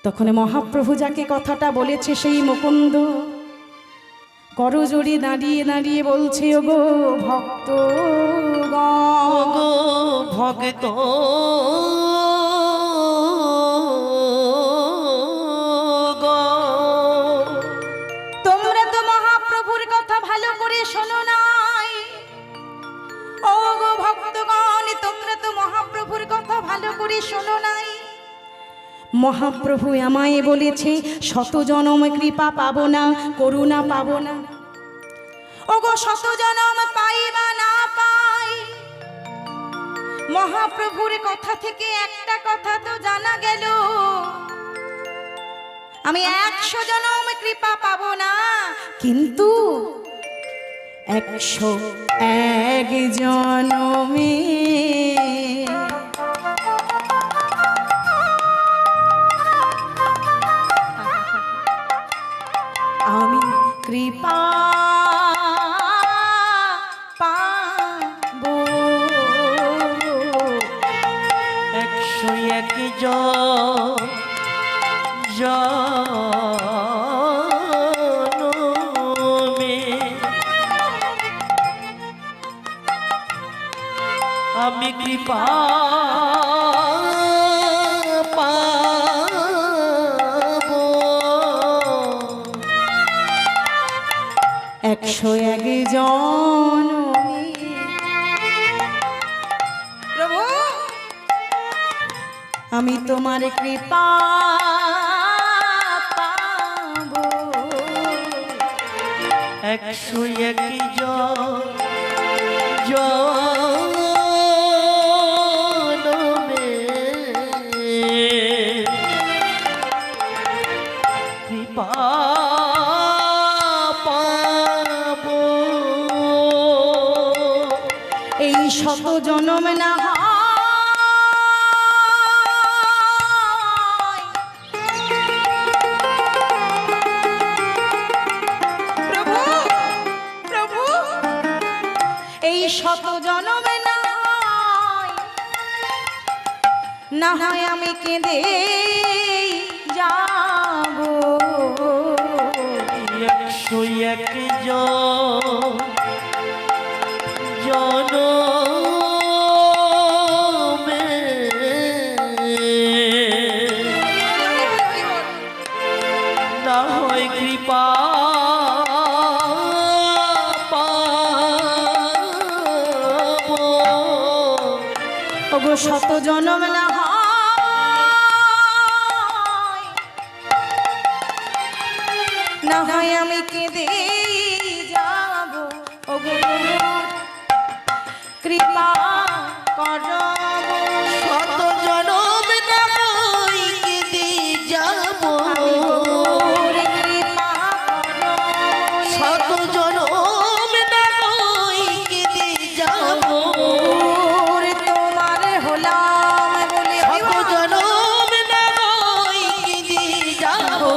তখন মহাপ্রভু যাকে কথাটা বলেছে সেই মুকুন্দ করজোড়ে দাঁড়িয়ে দাঁড়িয়ে বলছে, ওগো ভক্ত ওগো ভক্ত তোমরা তো মহাপ্রভুর কথা ভালো করে শোনো নাই। ওগো ভক্তগণ, তোমরা তো মহাপ্রভুর কথা ভালো করে শোনো নাই। মহাপ্রভু আমায় বলেছে 100 জনম কৃপা পাবো না, করুণা পাবো না। ওগো 100 জনম পাই বা না পাই, মহাপ্রভুর কথা থেকে একটা কথা তো জানা গেল, আমি 100 জনম কৃপা পাবো না, কিন্তু 101 জনমে আমি কৃপা পাবো। 101 জনমে আমি কৃপা পাবো। 101 জনমে। প্রভু, আমি তোমার কৃপা পাবো। 101 জনমে কৃপা পাবো। এই 100 জনম না হয়, প্রভু প্রভু, এই 100 জনম না হয় আমি কেঁদে যাবো। 101 জনমে না হয় কৃপা পাবো। ওগো 100 জনম না হয়, না হয় আমি কেঁদে যাব। ওগো কৃপা করো, 100 জনম না হয় কেঁদে যাবো। কৃপা করো, 100 জনম না হয় কেঁদে যাবো। তোমার হলাম বলে 100 জনম না হয় কেঁদে যাবো।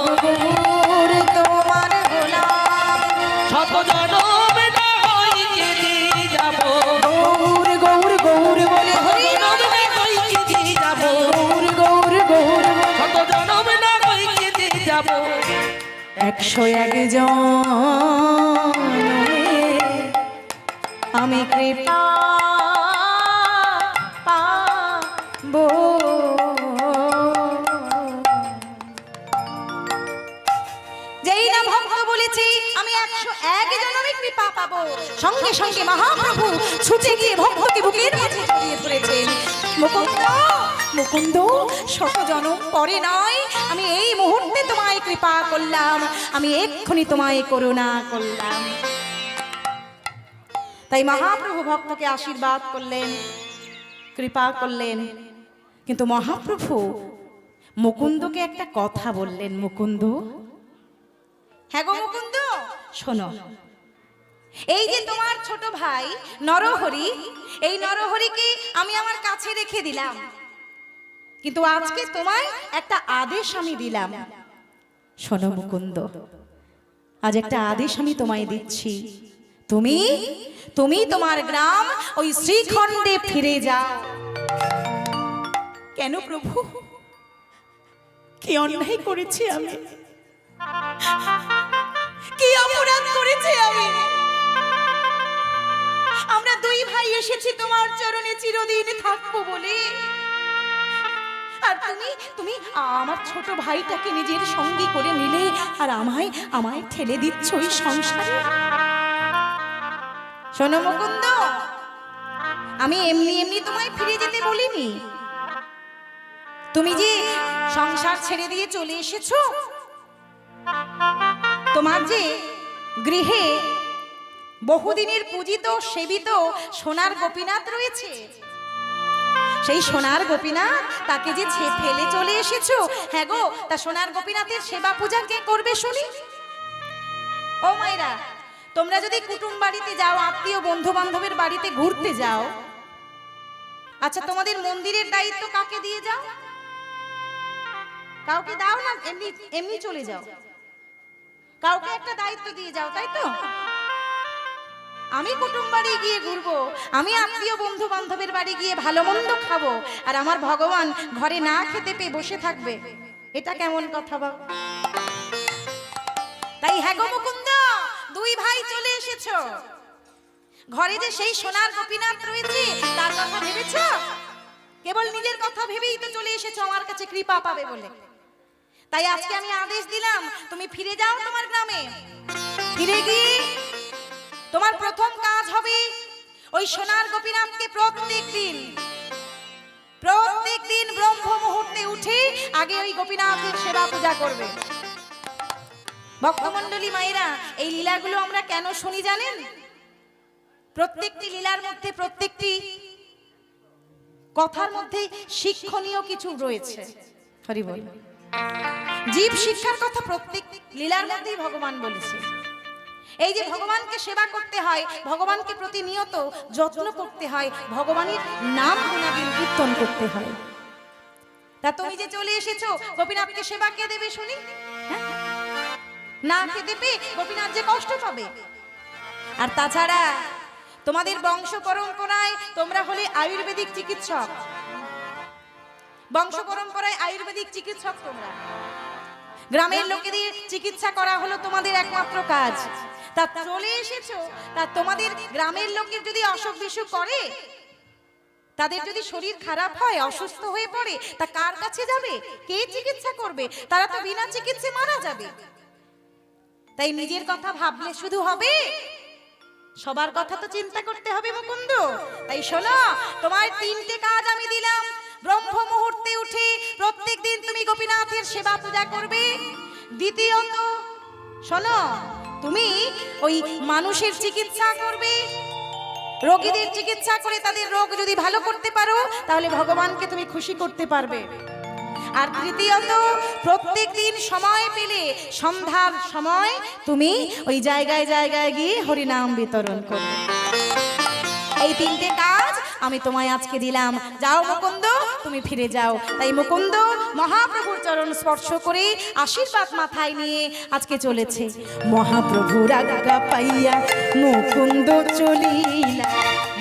তোমার হলাম 101 জনমে আমি কৃপা পাবো। যেই না ভক্ত বলেছি আমি 101 জনমে কৃপা পাবো, সঙ্গে সঙ্গে মহাপ্রভু ছুটে গিয়ে ভক্তকে বুকের মাঝে জড়িয়ে ধরেছেন। মুকুন্দ, মুকুন্দ, শত জনম পরে নয়, আমি এই মুহূর্তে তোমায় কৃপা করলাম, আমি এক্ষুনি তোমায় করুণা করলাম। তাই মহাপ্রভু ভক্তকে আশীর্বাদ করলেন, কৃপা করলেন। কিন্তু মহাপ্রভু মুকুন্দকে একটা কথা বললেন। মুকুন্দ, হ্যাঁ গো মুকুন্দ, শোনো, এই যে তোমার ছোট ভাই নরহরি, এই নরহরিকে আমি আমার কাছে রেখে দিলাম, কিন্তু আজকে তোমায় একটা আদেশ আমি দিলাম। শোনো মুকুন্দ, আজ একটা আদেশ আমি তোমায় দিচ্ছি, তুমি তুমি তোমার গ্রাম ওই শ্রীখণ্ডে ফিরে যাও। কেন প্রভু, কি অন্যায় করেছি আমি, কি অপরাধ করেছি আমি? আমরা দুই ভাই এসেছি তোমার চরণে চিরদিন থাকবো বলে, আর তুমি তুমি আমার ছোট ভাইটাকে নিজের সঙ্গী করে নিলে, আর আমায় আমায় ঠেলে দিচ্ছ ওই সংসারে। শোনো মুকুন্দ, আমি এমনি এমনি তোমায় ফিরে যেতে বলিনি। তুমি যে সংসার ছেড়ে দিয়ে চলে এসেছো, তোমার যে গৃহে বহুদিনের পূজিত সেবিত সোনার গোপীনাথ রয়েছে, সেই সোনার গোপীনাথ তাকে যে ফেলে চলে এসেছো, হ্যাঁ গো, তা সোনার গোপীনাথের সেবা পূজা কে করবে শুনি? ও মায়েরা, তোমরা যদি কুটুম বাড়িতে যাও, আত্মীয় বন্ধু বান্ধবের বাড়িতে ঘুরতে যাও, আচ্ছা তোমাদের মন্দিরের দায়িত্ব কাকে দিয়ে যাও? কাউকে দাও না, এমনি এমনি চলে যাও, কাউকে একটা দায়িত্ব দিয়ে যাও, তাই তো? আমি কুটুম বাড়ি গিয়ে ঘুরবো, আমি আত্মীয় বন্ধু বান্ধবের বাড়ি গিয়ে ভালো মন্দ খাবো, আর আমার ভগবান ঘরে না খেতে পেয়ে বসে থাকবে, এটা কেমন কথা বল? তাই হ্যাঁ গো মুকুন্দ, দুই ভাই চলে এসেছো, ঘরে যে সেই সোনার গোপীনাথ রয়েছে তার কথা ভেবেছো? কেবল নিজের কথা ভেবেই তো চলে এসেছো আমার কাছে কৃপা পাবে বলে। তাই আজকে আমি আদেশ দিলাম, তুমি ফিরে যাও তোমার গ্রামে। ফিরে গিয়ে তোমার প্রথম কাজ হবে ওই সোনার গোপীনাথকে প্রত্যেক দিন ব্রহ্ম মুহূর্তে উঠে আগে ওই গোপীনাথের সেবা পূজা করবে। ভক্তমণ্ডলী মায়েরা, এই লীলাগুলো আমরা কেন শুনি জানেন? প্রত্যেকটি লীলার মধ্যে, প্রত্যেকটি কথার মধ্যে শিক্ষণীয় কিছু রয়েছে। হরি বল। জীব শিক্ষার কথা প্রত্যেক লীলার মধ্যেই ভগবান বলেছে। এই যে ভগবানকে সেবা করতে হয়, ভগবানকে প্রতিনিয়ত যত্ন করতে হয়, ভগবানের নাম গুণাগুণ কীর্তন করতে হয়। তা তুমি যে চলে এসেছো, গোপীনাথকে সেবা কে দেবে শুনি? না খেতে পেয়ে গোপীনাথ যে কষ্ট পাবে। আর তাছাড়া তোমাদের বংশ পরম্পরায় তোমরা হলে আয়ুর্বেদিক চিকিৎসক, বংশ পরম্পরায় আয়ুর্বেদিক চিকিৎসক তোমরা। গ্রামের লোকেদের চিকিৎসা করা হলো তোমাদের একমাত্র কাজ। তা চলে এসেছো, তা তোমাদের গ্রামের লোকের যদি অসুখ বিসুখ করে, তাদের যদি শরীর খারাপ হয়, অসুস্থ হয়ে পড়ে, তা কার কাছে যাবে? কে চিকিৎসা করবে? তারা তো বিনা চিকিৎসায় মারা যাবে। তাই নিজের কথা ভাবলে শুধু হবে? সবার কথা তো চিন্তা করতে হবে মুকুন্দ। তাই শোনো, তোমার তিনটে কাজ আমি দিলাম। ব্রহ্ম মুহূর্তে উঠে প্রত্যেক দিন তুমি গোপীনাথের সেবা পূজা করবে। দ্বিতীয়ত শোনো, তুমি ওই মানুষের চিকিৎসা করবে, রোগীদের চিকিৎসা করে তাদের রোগ যদি ভালো করতে পারো, তাহলে ভগবানকে তুমি খুশি করতে পারবে। আর তৃতীয়ত, প্রত্যেক দিন সময় পেলে সন্ধ্যার সময় তুমি ওই জায়গায় জায়গায় গিয়ে হরিনাম বিতরণ করবে। এই তিনটে কাজ আমি তোমায় আজকে দিলাম। যাও মুকুন্দ, তুমি ফিরে যাও। তাই মুকুন্দ মহাপ্রভুর চরণ স্পর্শ করে আশীর্বাদ মাথায় নিয়ে আজকে চলেছে। মহাপ্রভুর আজ্ঞা পাইয়া মুকুন্দ চলিলা,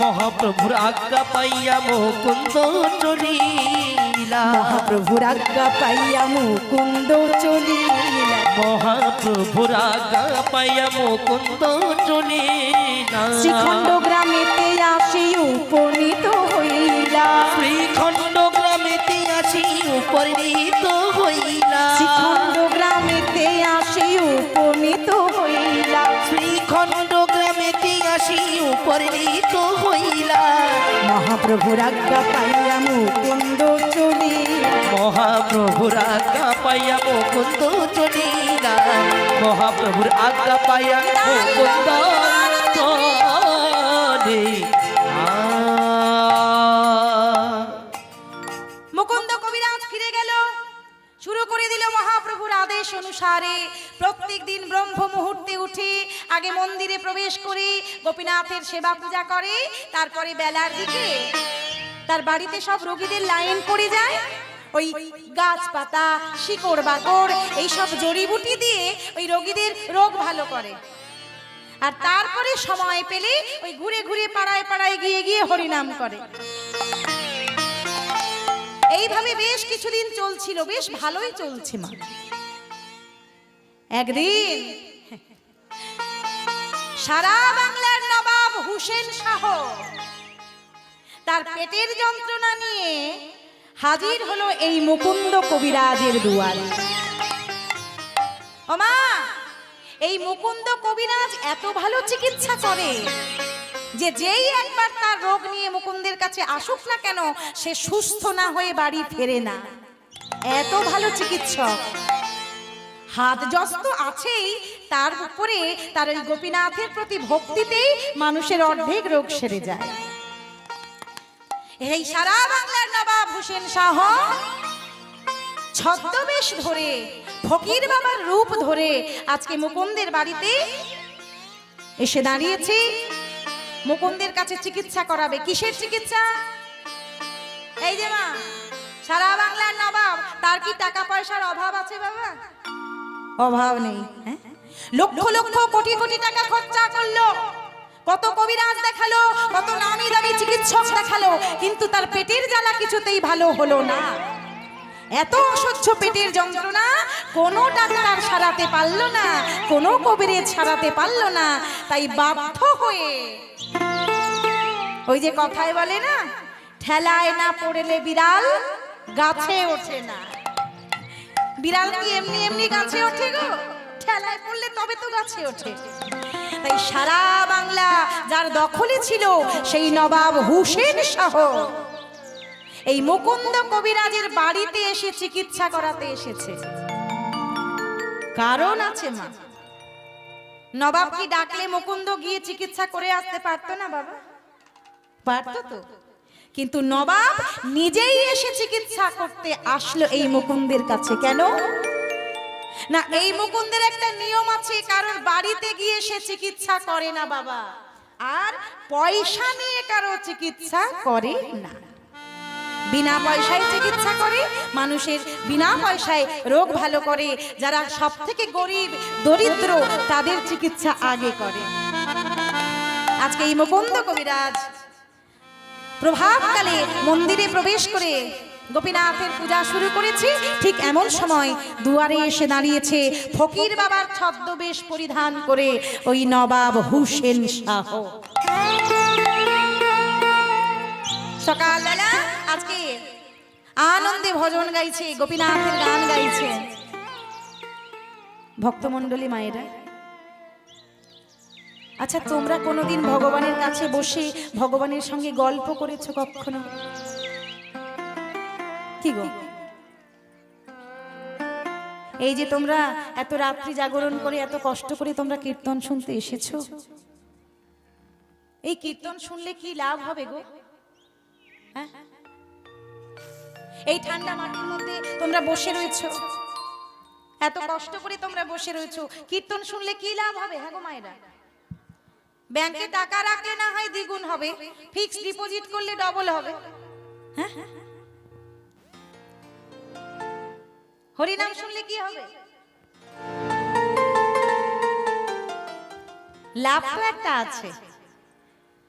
মহাপ্রভুর আজ্ঞা পাইয়া মুকুন্দ চলিলা। হইলা মহাপ্রভুর আজ্ঞা পাইয়া মুকুন্দ চলিলা মহাপ্রভুর আজ্ঞা পাইয়া মুকুন্দ চলিলা শ্রীখণ্ড গ্রামেতে আসি উপনীত হইলা শ্রীখণ্ড গ্রামেতে আসি উপনীত হইলা শ্রীখণ্ড গ্রামেতে আসি উপনীত হইলা শ্রীখণ্ড গ্রামেতে আসি উপনীত হইলা মহাপ্রভুর আজ্ঞা পাইয়া মুকুন্দ চলিলা মহাপ্রভুর আজ্ঞা পাইয়া মুকুন্দ চলিলা মহাপ্রভুর আজ্ঞা পাইয়া মুকুন্দ মুকুন্দ কবিরাজ ফিরে গেল, শুরু করে দিল মহাপ্রভুর আদেশ অনুসারে প্রত্যেক দিন ব্রহ্ম মুহূর্তে উঠে আগে মন্দিরে প্রবেশ করে গোপীনাথের সেবা পূজা করে, তারপরে বেলার দিকে তার বাড়িতে সব রোগীদের লাইন পড়ে যায়, ওই গাছপাতা শিকড় বাকড় এইসব জড়িবুটি দিয়ে ওই রোগীদের রোগ ভালো করে। আর তারপরে সময় পেলে ওই ঘুরে ঘুরে পাড়ায় পাড়ায় গিয়ে গিয়ে হরিনাম করে। এইভাবে বেশ কিছুদিন চলছিল, বেশ ভালোই চলছে মা। একদিন সারা বাংলার নবাব হুসেন শাহ তার পেটের যন্ত্রণা নিয়ে হাজির হলো এই মুকুন্দ কবিরাজের দুয়ারে। ও মা, এই মুকুন্দ কবিরাজ এত ভালো চিকিৎসা করে যে যেই একবার তার রোগ নিয়ে মুকুন্দের কাছে আসুক না কেন সে সুস্থ না হয়ে বাড়ি ফেরে না, এত ভালো চিকিৎসক। হাত যশ তো আছেই, তার উপরে তার ওই গোপীনাথের প্রতি ভক্তিতেই মানুষের অর্ধেক রোগ সেরে যায়। এই সারা বাংলার নবাব হুসেন শাহ ছদ্মবেশ ধরে ফকির বাবার রূপ ধরে আজকে মুকুন্দের বাড়িতে এসে দাঁড়িয়েছে, মুকুন্দের কাছে চিকিৎসা করাবে। কিসের চিকিৎসা? এই যে মা, সারা বাংলার নবাব, তার কি টাকা পয়সার অভাব আছে বাবা? অভাব নেই। লক্ষ লক্ষ কোটি কোটি টাকা খরচা করলো, কত কবিরাজ দেখালো, কত নামি দামি চিকিৎসক দেখালো, কিন্তু তার পেটের জ্বালা কিছুতেই ভালো হলো না। এত অসহ্য পেটের যন্ত্রণা কোনো ডাক্তার সারাতে পারলো না, কোনো কবিরাজ সারাতে পারলো না। তাই বাধ্য হয়ে ওই যে কথায় বলে না, ঠেলায় না পড়লে বিড়াল গাছে ওঠে না। বিড়াল কি এমনি এমনি গাছে ওঠে গো? ঠেলায় পড়লে তবে তো গাছে ওঠে। তাই সারা বাংলা যার দখলে ছিল সেই নবাব হুসেন শাহ এই মুকুন্দ কবিরাজের বাড়িতে এসে চিকিৎসা করাতে এসেছে। কারণ আছে মা। নবাব কি ডাকলে মুকুন্দ গিয়ে চিকিৎসা করে আসতে পারতো না বাবা? পারতো তো, কিন্তু নবাব নিজেই এসে চিকিৎসা করতে আসলো এই মুকুন্দের কাছে। কেন না, এই মুকুন্দের একটা নিয়ম আছে, কারোর বাড়িতে গিয়ে সে চিকিৎসা করে না বাবা, আর পয়সা নিয়ে কারো চিকিৎসা করে না। বিনা পয়সায় চিকিৎসা করে, মানুষের বিনা পয়সায় রোগ ভালো করে। যারা সব থেকে গরিব দরিদ্র তাদের চিকিৎসা আগে করে। আজকে এই মুকুন্দ কবিরাজ প্রভাতকালে মন্দিরে প্রবেশ করে গোপীনাথের পূজা শুরু করেছে। ঠিক এমন সময় দুয়ারে এসে দাঁড়িয়েছে ফকির বাবার ছদ্মবেশ পরিধান করে ওই নবাব হুসেন শাহ। সকালবেলা আজকে আনন্দে ভজন গাইছে, গোপীনাথের গান গাইছে ভক্তমণ্ডলী মায়েরা। আচ্ছা, তোমরা কোনোদিন ভগবানের কাছে বসে ভগবানের সঙ্গে গল্প করেছো কখনো? কি গো, এই যে তোমরা এত রাত্রি জাগরণ করে এত কষ্ট করে তোমরা কীর্তন শুনতে এসেছো, এই কীর্তন শুনলে কি লাভ হবে গো? হ্যাঁ, এই ঠান্ডা মাটির মধ্যে তোমরা বসে রয়েছো, এত কষ্ট করে তোমরা বসে রয়েছো, কীর্তন শুনলে কি লাভ হবে? হ্যাঁ গো মায়েরা, ব্যাংকে টাকা রাখলে না হয় দ্বিগুণ হবে, ফিক্সড ডিপোজিট করলে ডবল হবে। হ্যাঁ, হরিনাম শুনলে কি হবে? লাভ তো একটা আছে,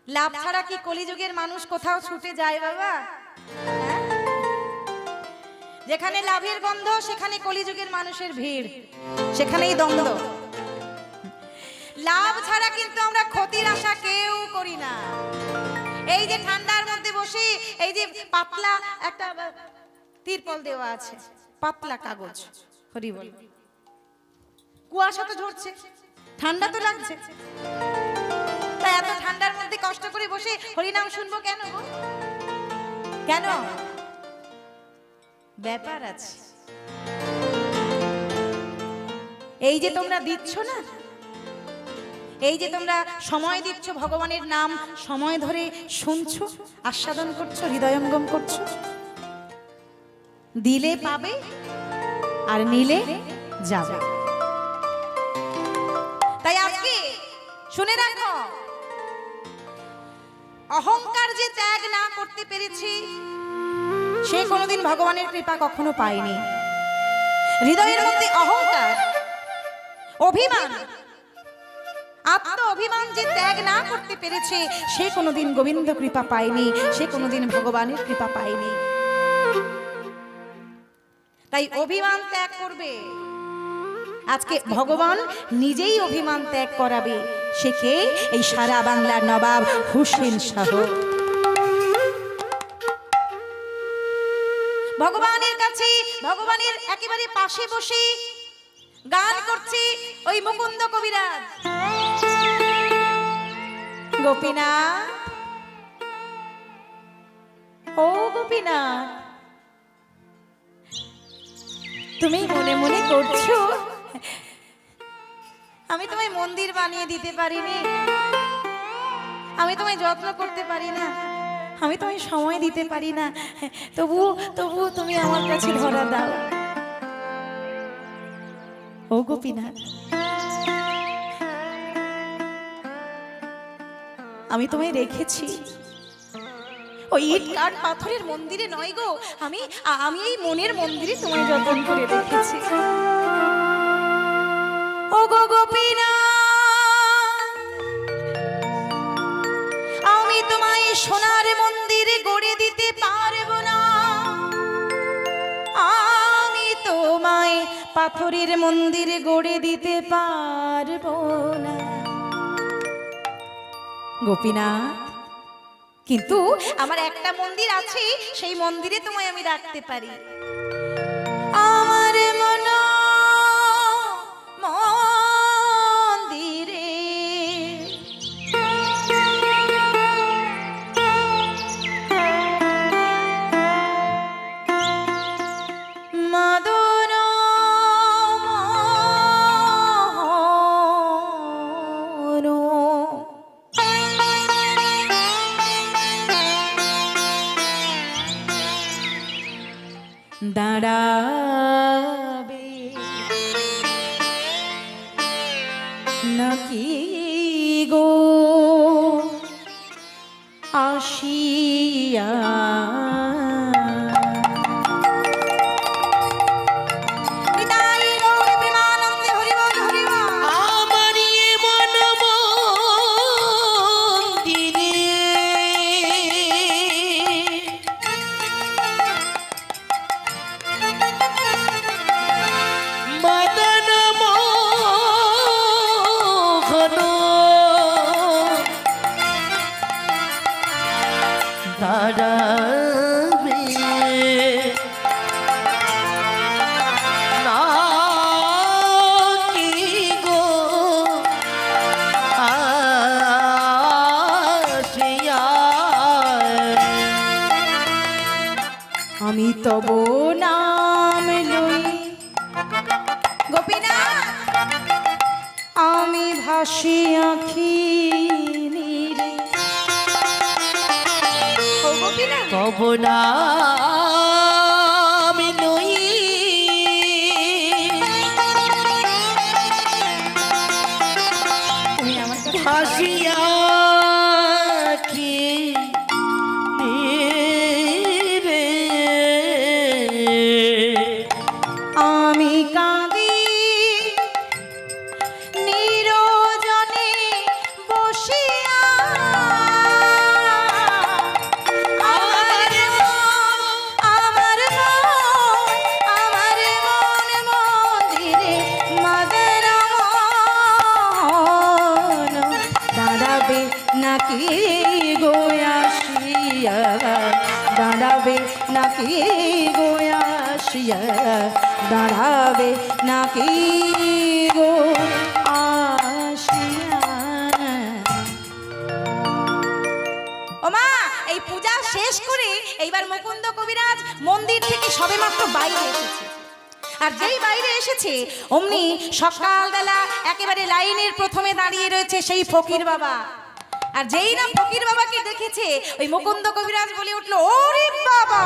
লাভ ছাড়া কি কলিযুগের মানুষ কোথাও ছুটে যায় বাবা? যেখানে লাভের গন্ধ সেখানে কলিযুগের মানুষের ভিড়, সেখানেই দ্বন্দ্ব। লাভ ছাড়া কিন্তু আমরা ক্ষতির আশা কেউ করি না। এই যে ঠান্ডার মধ্যে বসে, এই যে পাতলা একটা তিরপল দেওয়া আছে, পাতলা কাগজ, হরি বল, কুয়াশা তো ঝরছে, ঠান্ডা তো লাগছে, তাই এত ঠান্ডার মধ্যে কষ্ট করে বসে হরিনাম শুনবো কেন গো? কেন? ব্যাপার আছে। এই যে তোমরা দিচ্ছ না, এই যে তোমরা সময় দিচ্ছ, ভগবানের নাম সময় ধরে শুনছো, আস্বাদন করছো, হৃদয়ঙ্গম করছো, দিলে পাবে আর নিলে যাবে। তাই আজকে শুনে রাখো, অহংকার যে ত্যাগ না করতে পেরেছি সে কোনোদিন ভগবানের কৃপা কখনো পায়নি। হৃদয়ের মধ্যে অহংকার, অভিমান, আত্ম অভিমান যে ত্যাগ না করতে পেরেছে সে কোনোদিন গোবিন্দ কৃপা পায়নি, সে কোনোদিন ভগবানের কৃপা পায়নি। তাই অভিমান ত্যাগ করবে। আজকে ভগবান নিজেই অভিমান ত্যাগ করাবে। সে কে? এই সারা বাংলার নবাব হুসেন শাহ। ভগবানের কাছে, ভগবানের একেবারে পাশে বসে গান করছে ওই মুকুন্দ কবিরাজ। গোপীনাথ, ও গোপীনাথ, তুমি মনে মনে করছো আমি তোমায় মন্দির বানিয়ে দিতে পারিনি, আমি তোমায় যত্ন করতে পারি না, আমি তোমায় সময় দিতে পারি না, তবু তুমি আমার কাছে ধরা দাও। ও গোপীনাথ, আমি তোমায় রেখেছি ওই ইট কাঠ পাথরের মন্দিরে নয় গো, আমি এই মনের মন্দিরে তোমায় যত্ন করে রেখেছি। ও গো গোপীনাথ, আমি তোমায় সোনার মন্দিরে গড়ে দিতে পারবো না, আমি তোমায় পাথরের মন্দিরে গড়ে দিতে পারবো না গোপীনাথ। কিন্তু আমার একটা মন্দির আছে, সেই মন্দিরে তোমায় আমি রাখতে পারি। আমার মন মন্দিরে মদন দাঁড়াবে নাকি গো আসিয়া? দাঁড়াবে নাকি গো আসিয়া? আমি তব নাম লই গোপীনাথ, আমি ভাসি আঁখি নীরে। ও গোপীনাথ, তব নাম লই তুমি আমার কাছে ভাসিয়া আমি কাঁদি নিরজনে বসিয়া, আমার নাকি গো আসিয়া দাঁড়াবে নাকি গো আসিয়া। ও মা, এই পূজা শেষ করে এইবার মুকুন্দ কবিরাজ মন্দির থেকে সবেমাত্র বাইরে এসেছে। আর যেই বাইরে এসেছে অমনি সকালবেলা একেবারে লাইনের প্রথমে দাঁড়িয়ে রয়েছে সেই ফকির বাবা। আর যেই না ফকির বাবাকে দেখেছে ওই মুকুন্দ কবিরাজ বলে উঠলো, ওরে বাবা,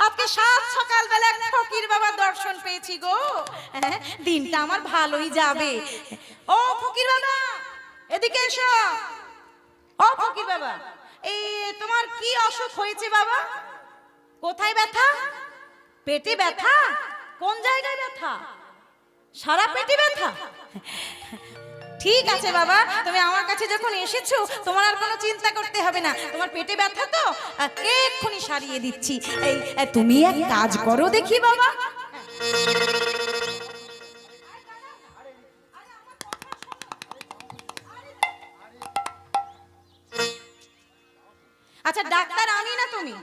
আজকে সাত সকালবেলা এক ফকির বাবার দর্শন পেয়েছি গো, দিনটা আমার ভালোই যাবে। ও ফকির বাবা, এদিকে এসো। ও ফকির বাবা, এই তোমার কি অসুখ হয়েছে বাবা? কোথায় ব্যথা? পেটে ব্যথা? কোন জায়গায় ব্যথা? সারা পেটে ব্যথা? ঠিক আছে বাবা, তুমি আমার কাছে যখন এসেছো তোমার আর কোনো চিন্তা করতে হবে না। তোমার পেটে ব্যথা তো এক্ষুনি সারিয়ে দিচ্ছি। এই তুমি এক কাজ করো দেখি বাবা। আচ্ছা ডাক্তার আমি না তুমি?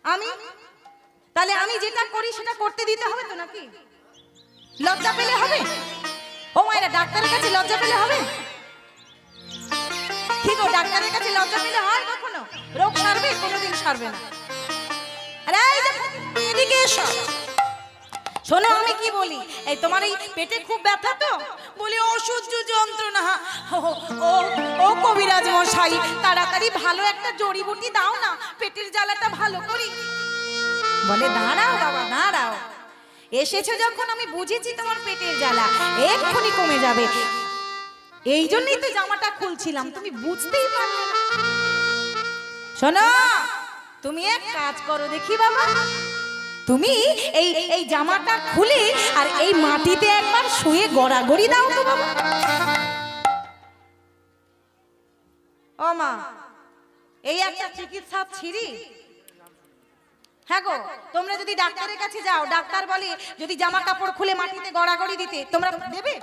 আমি? তাহলে আমি যেটা করি সেটা করতে দিতে হবে তো নাকি? লজ্জা পেলে হবে? ও মায়েরা, ডাক্তারের কাছে লজ্জা পেলে হবে? কি গো, ডাক্তারের কাছে লজ্জা পেলে হয় কখনো? রোগ সারবে? কোনোদিন সারবে না। আরে এদিকে এসো, শোনো আমি কি বলি। এই তোমার এই পেটে খুব ব্যথা তো, বলি অসহ্য যন্ত্রণা। ও কবিরাজ মশাই, তাড়াতাড়ি ভালো একটা জড়িবুটি দাও না, পেটের জ্বালাটা ভালো করি। বলে দাঁড়াও বাবা দাঁড়াও, এসেছো যখন আমি বুঝেছি তোমার পেটের জ্বালা এক্ষুনি কমে যাবে। এই জন্যই তো জামাটা খুলছিলাম, তুমি বুঝতেই পারলে না। শোনো, তুমি এক কাজ করো দেখি বাবা, তুমি এই জামাটা খুলে আর এই মাটিতে একবার শুয়ে গড়াগড়ি দাও তো বাবা। ও মা, এই একটা চিকিৎসা ছিরি। হ্যাঁ গো, তোমরা যদি ডাক্তারের কাছে যাও, ডাক্তার বলে যদি জামা কাপড় খুলে মাটিতে গড়াগড়ি দিতে, তোমরা দেবে?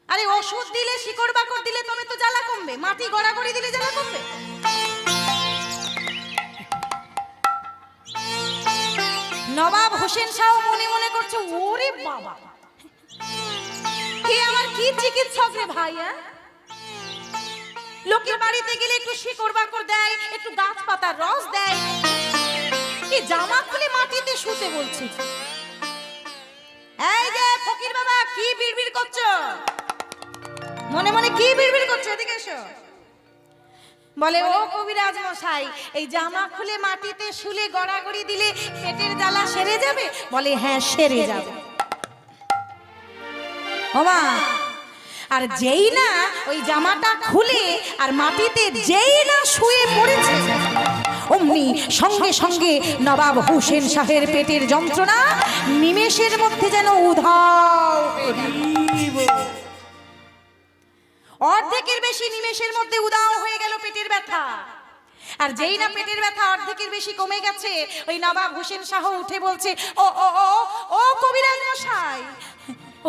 আরে ওষুধ দিলে, শিকড় বাকড় দিলে তবে তো জ্বালা কমবে, মাটি গড়াগড়ি দিলে জ্বালা কমবে? নবাব হোসেন শাহ মনে মনে করছে, ওরে বাবা, কে আমার কি চিকিৎসক রে ভাই। লোকের বাড়িতে গেলে একটু শিকড় বাকড় দেয়, একটু গাছপাতার রস দেয়, কি জামা খুলে মাটিতে শুতে বলছে। এই যে ফকির বাবা, কি বিড়বিড় করছো? মনে মনে কি বিড়বিড় করছো? এদিকে এসো। বলে ও কবিরাজ মশাই, এই জামা খুলে মাটিতে শুলে গড়াগড়ি দিলে পেটের জ্বালা সেরে যাবে? বলে হ্যাঁ সেরে যাবে। ওমা, আর যেই না ওই জামাটা খুলে আর মাটিতে যেই না শুয়ে পড়েছে, অমনি সঙ্গে সঙ্গে নবাব হোসেন শাহের পেটের যন্ত্রণা নিমেষের মধ্যে যেন উধাও, অর্ধেকের বেশি নিমেষের মধ্যে উধাও হয়ে গেল পেটের ব্যথা। আর যেই না পেটের ব্যথা অর্ধেকের বেশি কমে গেছে, ওই নবাব হোসেন শাহ উঠে বলছে, ও ও ও ও কবিরাজ মশাই,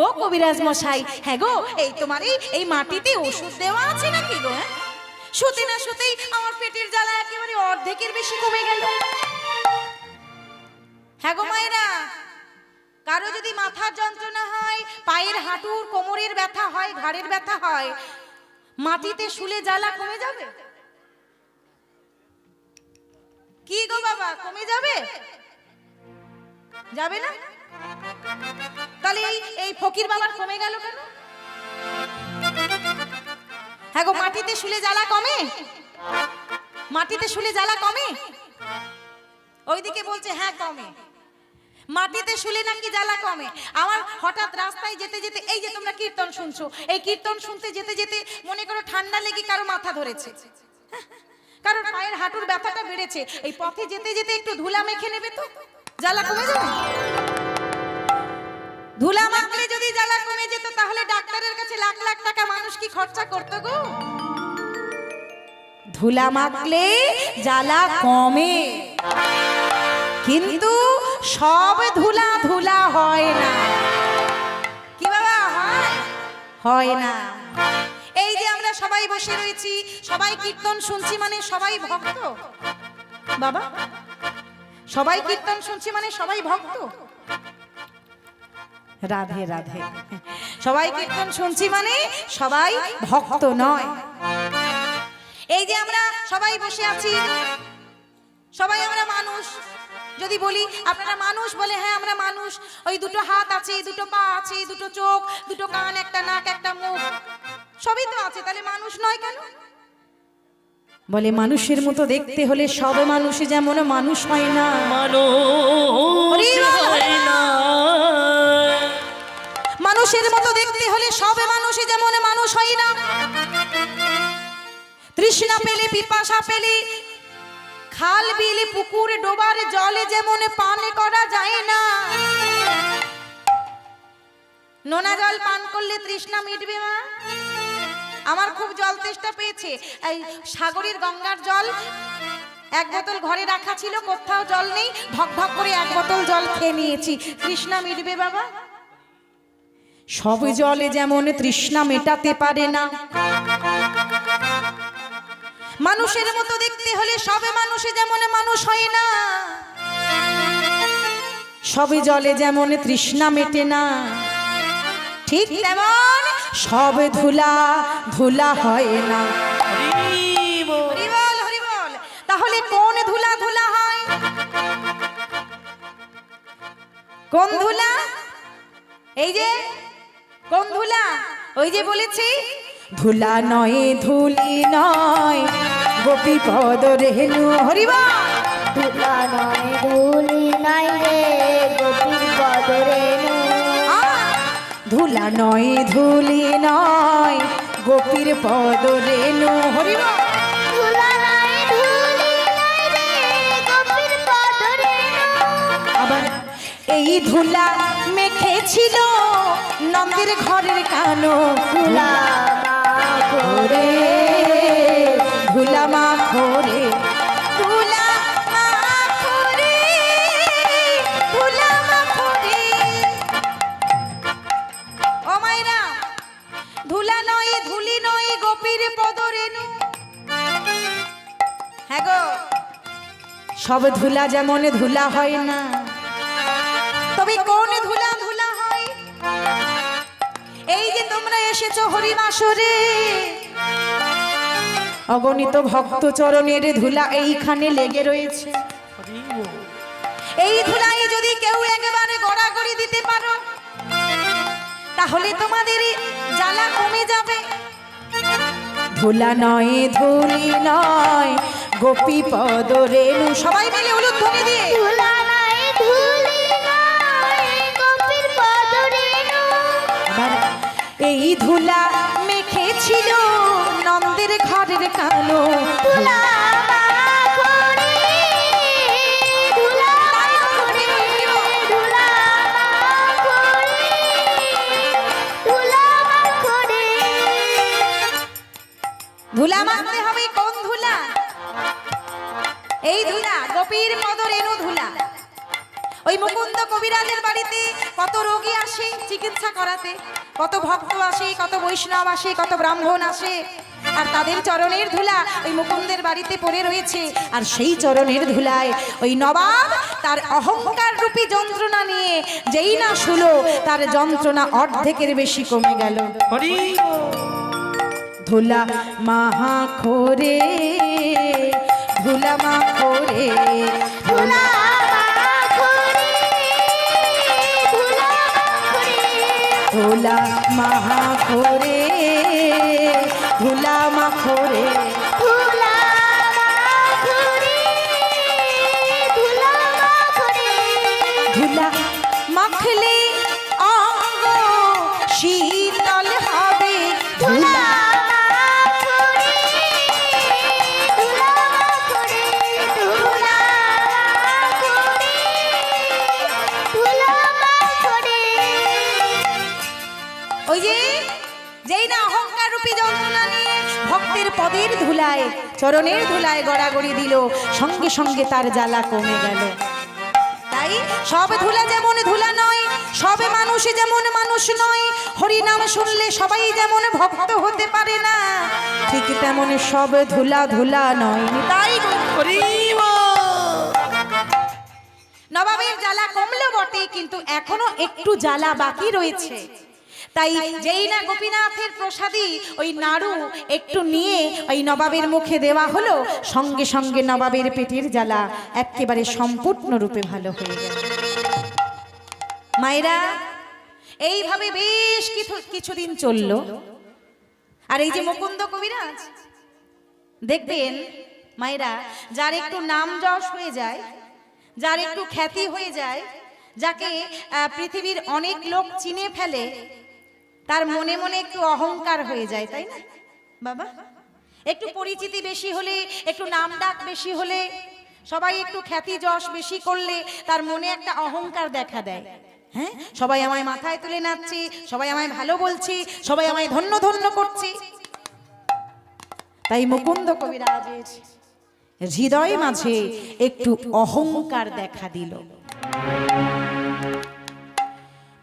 ও কবিরাজ মশাই, হ্যাঁ গো, এই তোমার এই মাটিতে ওষুধ দেওয়া আছে নাকি গো? শুতে না শুতেই আমার পেটের জ্বালা একেবারে অর্ধেকের বেশি কমে গেল। হ্যাঁ গো মায়েরা, কারো যদি মাথার যন্ত্রণা হয়, পায়ের হাঁটুর কোমরের ব্যথা হয়, ঘাড়ের ব্যথা হয়, মাটিতে শুলে জ্বালা কমে যাবে? কি গো বাবা, কমে যাবে? যাবে না? তাহলে এই ফকির বাবার কমে গেল কেন? হ্যাঁ গো, মাটিতে শুলে জ্বালা কমে? মাটিতে শুলে জ্বালা কমে? ওইদিকে বলছে হ্যাঁ কমে, মাটিতে শুলে নাকি জ্বালা কমে। আমার হঠাৎ রাস্তায় যেতে যেতে, এই যে তোমরা কীর্তন শুনছো, এই কীর্তন শুনতে যেতে যেতে মনে করো ঠান্ডা লেগে কারো মাথা ধরেছে, কারোর পায়ের হাঁটুর ব্যথাটা বেড়েছে, এই পথে যেতে যেতে একটু ধুলা মেখে নেবে তো জ্বালা কমে যাবে। ধুলা মাখলে যদি জ্বালা কমে যেত তাহলে ডাক্তারের কাছে লাখ লাখ টাকা মানুষ কি খরচা করতো গো? ধুলা মাখলে জ্বালা কমে, কিন্তু সব ধুলা ধুলা হয় না। কি বাবা হয়? হয় না। এই যে আমরা সবাই বসে রয়েছি, সবাই কীর্তন শুনছি মানে সবাই ভক্ত? বাবা, সবাই কীর্তন শুনছি মানে সবাই ভক্ত? রাধে রাধে। সবাই কীর্তন শুনছি মানে সবাই ভক্ত নয়। এই যে আমরা সবাই বসে আছি, সবাই আমরা মানুষ। যদি বলি আপনারা মানুষ, বলে হ্যাঁ আমরা মানুষ। ওই দুটো হাত আছে, দুটো পা আছে, দুটো চোখ, দুটো কান, একটা নাক, একটা মুখ, সবই তো আছে, তাহলে মানুষ নয় কেন? বলে মানুষের মতো দেখতে হলে সব মানুষ যেমন মানুষ হয় না। মানুষের মতো দেখতে হলে সব মানুষ যেমন মানুষ হয় না। তৃষ্ণা পেলে, পিপাসা পেলে, খাল বিল পুকুর ডোবার জলে যেমন পান করা যায় না। নোনা জল পান করলে তৃষ্ণা মিটবে না। আমার খুব জল তেষ্টা পেয়েছে, এই সাগরের গঙ্গার জল এক বোতল ঘরে রাখা ছিল, কোথাও জল নেই, ঢক ঢক করে এক বোতল জল খেয়ে নিয়েছি। তৃষ্ণা মিটবে বাবা? সব জলে যেমন তৃষ্ণা মেটাতে পারে না। মানুষের মতো দেখতে হলে সব মানুষ যেমন মানুষ হয় না। সব জলে যেমন তৃষ্ণা মেটে না, ঠিক তেমন সব ধুলা ধুলা হয় না। হরি বল, হরি বল। তাহলে কোন ধুলা ধুলা হয়? কোন ধুলা? এই যে কোন ধুলা? ওই যে বলেছি, ধুলা নয় ধুলি নয় গোপী পদ রেণু। হরি বল। ধুলা নয় ধুলি নাই রে গোপীর পদ রেণু। ধুলা নয় ধুলি নয় গোপীর পদ রেণু। হরি বল। ধুলা নয় ধুলি নাই রে গোপীর পদ রেণু। আবার এই ধুলা মেখেছিল নন্দের ঘরের কানো। ধুলা মাখরে, ধুলা মাখরে, ধুলা মাখরে, ধুলা মাখরে। ও মাইরা, ধুলা নয় ধুলি নয় গোপীর পদ রেণু। হ্যাঁ গো, সব ধুলা যেমন ধুলা হয় না, তবে কোন ধুলা ধুলা হয়? এই যে তোমরা এসেছো হরিবাসরে, অগণিত ভক্ত চরণের ধুলা এইখানে লেগে রয়েছে। এই ধুলায় যদি কেউ একেবারে গড়াগড়ি দিতে পারো, তাহলে তোমাদের জ্বালা কমে যাবে। ধুলা নয় ধুলি নয় গোপী পদ রেণু। সবাই মিলে উলুধ্বনি দিয়ে ধুলা নাই ধুলি নাই গোপীর পদ রেণু। এই ধুলা মেখেছিল নন্দের ঘরের কালো। ধুলা মাখরে, ধুলা মাখরে, ধুলা মাখরে, ধুলা মাখরে। ধুলা মাখতে হবে কোন ধুলা? এই ধুলা গোপীর পদ রেণু ধুলা। ওই মুকুন্দ কবিরাজের বাড়িতে কত রোগী আসে চিকিৎসা করাতে, কত ভক্ত আসে, কত বৈষ্ণব আসে, কত ব্রাহ্মণ আসে, আর তাদের চরণের ধুলা ওই মুকুন্দের বাড়িতে পড়ে রয়েছে। আর সেই চরণের ধুলায় ওই নবাব তার অহংকার রূপী যন্ত্রণা নিয়ে যেই না শুলো, তার যন্ত্রণা অর্ধেকের বেশি কমে গেল। ধুলা মাখরে, ধুলা মাখরে, ধুলা মাখরে, ধুলা মাখরে, ধুলা মাখরে, ধুলা মাখরে, ধুলা মাখরে, ধুলা মাখরে। ধুলা মাখলে অঙ্গ শীতল হবে। ধুলা ওই যে যেই না অহংকার রূপী যন্ত্রণা নিয়ে ভক্তের পদের ধুলায় চরণের ধুলায় গড়াগড়ি দিল, সঙ্গে সঙ্গে তার জ্বালা কমে গেল। তাই সব ধুলা যেমন ধুলা নয়, সব মানুষ যেমন মানুষ নয়, হরি নাম শুনলে সবাই যেমন ভক্ত হতে পারে না, ঠিক তেমন সব ধুলা ধুলা নয়। তাই নবাবের জ্বালা কমলো বটে, কিন্তু এখনো একটু জ্বালা বাকি রয়েছে। তাই যেই না গোপীনাথের প্রসাদী ওই নাড়ু একটু নিয়ে ওই নবাবের মুখে দেওয়া হলো, সঙ্গে সঙ্গে নবাবের পেটের জ্বালা একেবারে সম্পূর্ণরূপে ভালো হয়ে গেল। মায়েরা, এইভাবে বেশ কিছুদিন চলল। আর এই যে মুকুন্দ কবিরাজ, দেখবেন মায়েরা, যার একটু নাম যশ হয়ে যায়, যার একটু খ্যাতি হয়ে যায়, যাকে পৃথিবীর অনেক লোক চিনে ফেলে, তার মনে মনে একটু অহংকার হয়ে যায়, তাই না বাবা? একটু পরিচিতি বেশি হলে, একটু নাম ডাক বেশি হলে, সবাই একটু খ্যাতি যশ বেশি করলে তার মনে একটা অহংকার দেখা দেয়। হ্যাঁ, সবাই আমায় মাথায় তুলে নাচছে, সবাই আমায় ভালো বলছে, সবাই আমায় ধন্য ধন্য করছে। তাই মুকুন্দ কবিরাজের হৃদয় মাঝে একটু অহংকার দেখা দিল।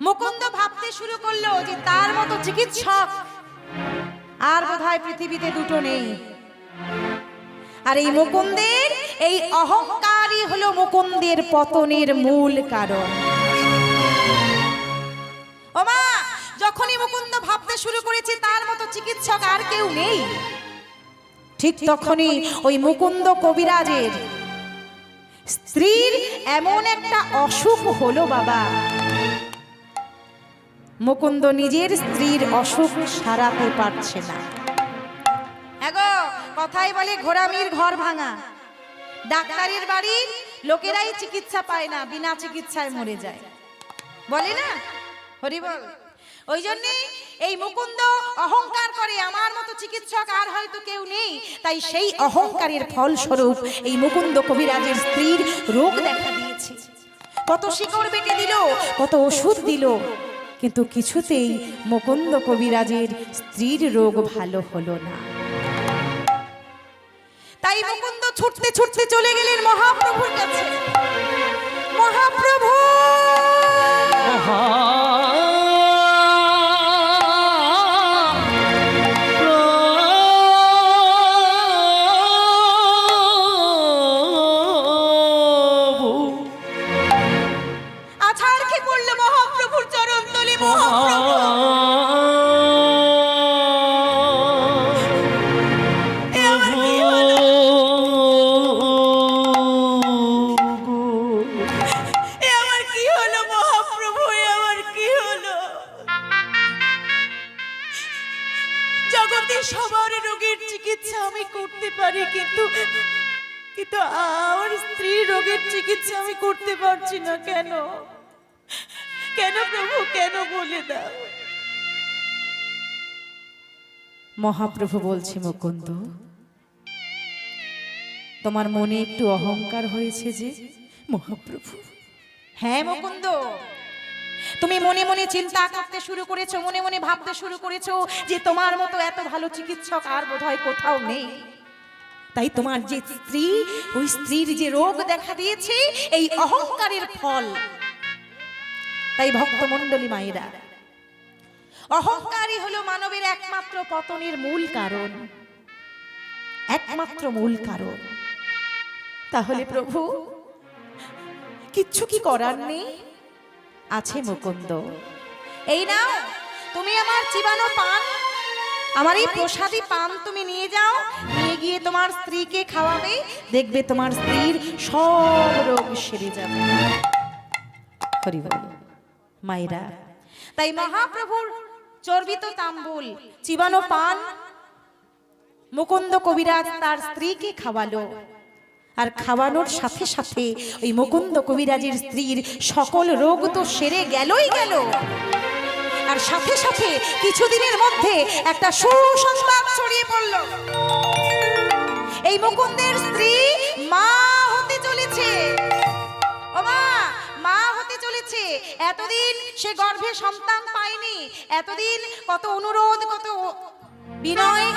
মুকুন্দ ভাবতে শুরু করলো যে তার মতো চিকিৎসক আর বোধহয় পৃথিবীতে দুটো নেই। আর এই মুকুন্দের এই অহংকারই হলো মুকুন্দের পতনের মূল কারণ। ওমা, যখনই মুকুন্দ ভাবতে শুরু করেছে তার মতো চিকিৎসক আর কেউ নেই, ঠিক তখনই ওই মুকুন্দ কবিরাজের স্ত্রীর এমন একটা অসুখ হলো বাবা, মুকুন্দ নিজের স্ত্রীর অসুখ সারাতে পারছে না। এগো, কথাই বলে ঘোড়ামির ঘর ভাঙা। ডাক্তারের বাড়ির লোকেরাই চিকিৎসা পায় না, বিনা চিকিৎসায় মরে যায়, বলে না হরি বল। ওই জন্যে এই মুকুন্দ অহংকার করে আমার মতো চিকিৎসক আর হয়তো কেউ নেই। তাই সেই অহংকারের ফলস্বরূপ এই মুকুন্দ কবিরাজের স্ত্রীর রোগ দেখা দিয়েছে। কত শিকড় বেটে দিল, কত ওষুধ দিল, কিন্তু কিছুতেই মুকুন্দ কবিরাজের স্ত্রীর রোগ ভালো হলো না। তাই মুকুন্দ ছুটতে ছুটতে চলে গেলেন মহাপ্রভুর কাছে। মহাপ্রভু, আছাড় খেয়ে পড়ল মহাপ্রভুর চরণ তলে। মহাপ্রভু, সবার রোগের চিকিৎসা আমি করতে পারি, কিন্তু আমার স্ত্রীর রোগের চিকিৎসা আমি করতে পারছি না। কেন কেন প্রভু, কেন বলে দাও। মহাপ্রভু বলছে, মুকুন্দ, তোমার মনে একটু অহংকার হয়েছে যে। মহাপ্রভু, হ্যাঁ মুকুন্দ, তুমি মনে মনে চিন্তা করতে শুরু করেছো, মনে মনে ভাবতে শুরু করেছো যে তোমার মতো এত ভালো চিকিৎসক আর বোধহয় কোথাও নেই। তাই তোমার যে স্ত্রী, ওই স্ত্রীর যে রোগ দেখা দিয়েছে, এই অহংকারের ফল। তাই ভক্তমণ্ডলী মায়েরা, অহংকারই হলো মানবের একমাত্র পতনের মূল কারণ, একমাত্র মূল কারণ। তাহলে প্রভু, কিচ্ছু কি করার নেই? আছে মুকুন্দ, এই নাও তুমি আমার চিবানো পান, আমার এই প্রসাদী পান তুমি নিয়ে যাও, নিয়ে গিয়ে তোমার স্ত্রীকে খাওয়াবে, দেখবে তোমার স্ত্রীর সব রোগ সেরে যাবে। হরি বল মায়েরা। তাই মহাপ্রভুর চর্বিত তাম্বুল, চিবানো পান মুকুন্দ কবিরাজ তার স্ত্রীকে খাওয়ালো। আর খাওয়ানোর সাথে সাথে ওই মুকুন্দ কবিরাজের স্ত্রীর সকল রোগ তো সেরে গেলই গেল, আর সাথে সাথে কিছুদিনের মধ্যে একটা সুসংবাদ ছড়িয়ে পড়ল। এই মুকুন্দের স্ত্রী মা হতে চলেছে। ও মা, মা হতে চলেছে। এতদিন সে গর্ভে সন্তান পায়নি, এতদিন কত অনুরোধ, কত বিনয়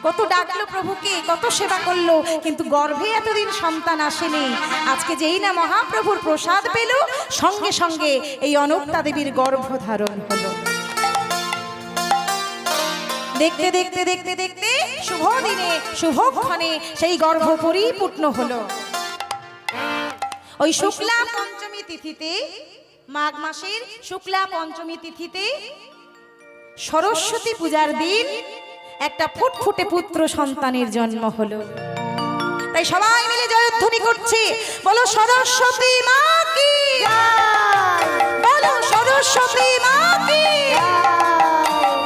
কত ডাকলো প্রভুকে, কত সেবা করলো, কিন্তু গর্ভে এতদিন সন্তান আসেনি। আজকে যেই না মহাপ্রভুর প্রসাদ পেল, সঙ্গে সঙ্গে এই অনক্তা দেবীর গর্ভধারণ হলো। দেখতে দেখতে দেখতে দেখতে শুভ দিনে শুভক্ষণে সেই গর্ভ পরিপূর্ণ হলো। ওই শুক্লা পঞ্চমী তিথিতে, মাঘ মাসের শুক্লা পঞ্চমী তিথিতে, সরস্বতী পূজার দিন একটা ফুটফুটে পুত্র সন্তানের জন্ম হলো। তাই সবাই মিলে জয়ধ্বনি করছে, বলো সরস্বতী মা কি, বলো সরস্বতী মা কি,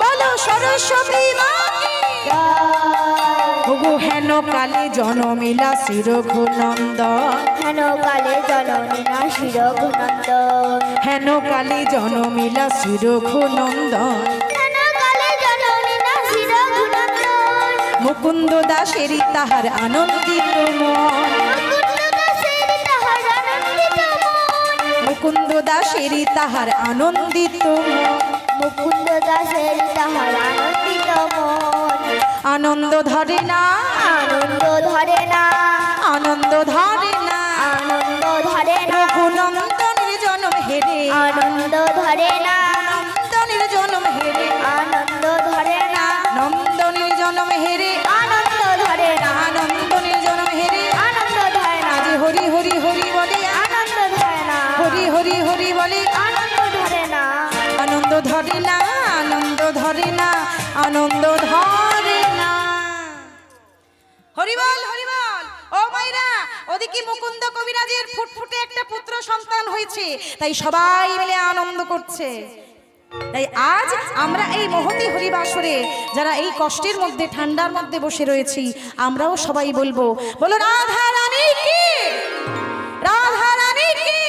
বলো সরস্বতী মা কি। ওগো হেন কালে জনমিলা শিরঘুনন্দন, হেন কালে জননীনা শিরঘুনন্দন, হেন কালে জনমিলা শিরঘুনন্দন, হেন কালে জননীনা শিরঘুনন্দন। মুকুন্দ দাসেরই তাহার আনন্দিত মন, মুকুন্দ দাসের তাহার আনন্দিত মন, মুকুন্দ দাসেরই তাহার আনন্দিত মন, মুকুন্দ দাসের তাহার আনন্দিত মন। আনন্দ ধরে না, আনন্দ ধরে না, আনন্দ ধরে না, আনন্দ ধরে না, রঘুনন্দনের জন্ম হেরে, আনন্দ ধরে না, নন্দনের জন্ম হেরে, আনন্দ ধরে না, নন্দনের জন্ম হেরে, আনন্দ ধরে না, নন্দনের জন্ম হেরে। আনন্দ ধরে না, আজ হরি হরি হরি বলে, আনন্দ ধরে না, হরি হরি হরি বলে, আনন্দ ধরে না, আনন্দ ধরে না, আনন্দ ধরে না, আনন্দ ধরে না। হরিবল হরিবল। ও মাইরা, ওদিকে মুকুন্দ কবিরাজের ফুটফুটে একটা পুত্র সন্তান হয়েছে, তাই সবাই মিলে আনন্দ করছে। তাই আজ আমরা এই মহতী হরিবাসরে যারা এই কষ্টের মধ্যে ঠান্ডার মধ্যে বসে রয়েছি, আমরাও সবাই বলবো, বলো রাধা রানী কি, রাধা রানী কি,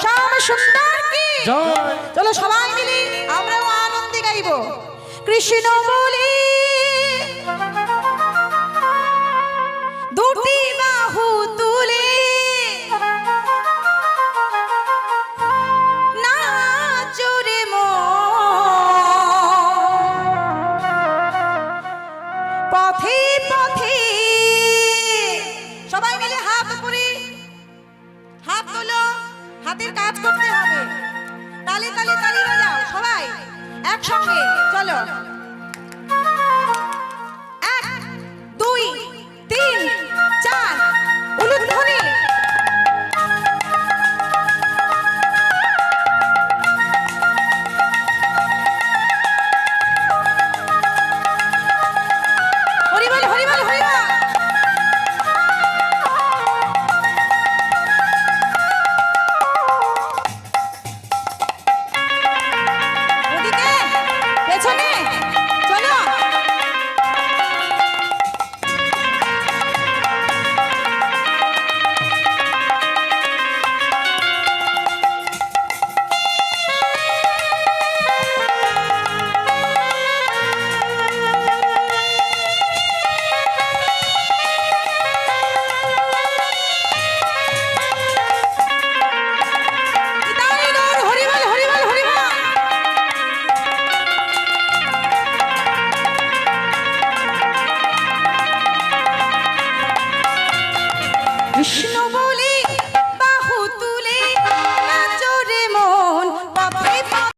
শ্যাম সুন্দর কি। চলো সবাই মিলে আমরাও আনন্দে গাইবো, কৃষ্ণ বলি দুটি বাহু তুলে, নাচরে পথে পথে। সবাই মিলে হাত উপরে, হাত তোলো, হাতের কাজ করতে হবে। তালি তালি তালি বাজাও সবাই একসঙ্গে, চলো।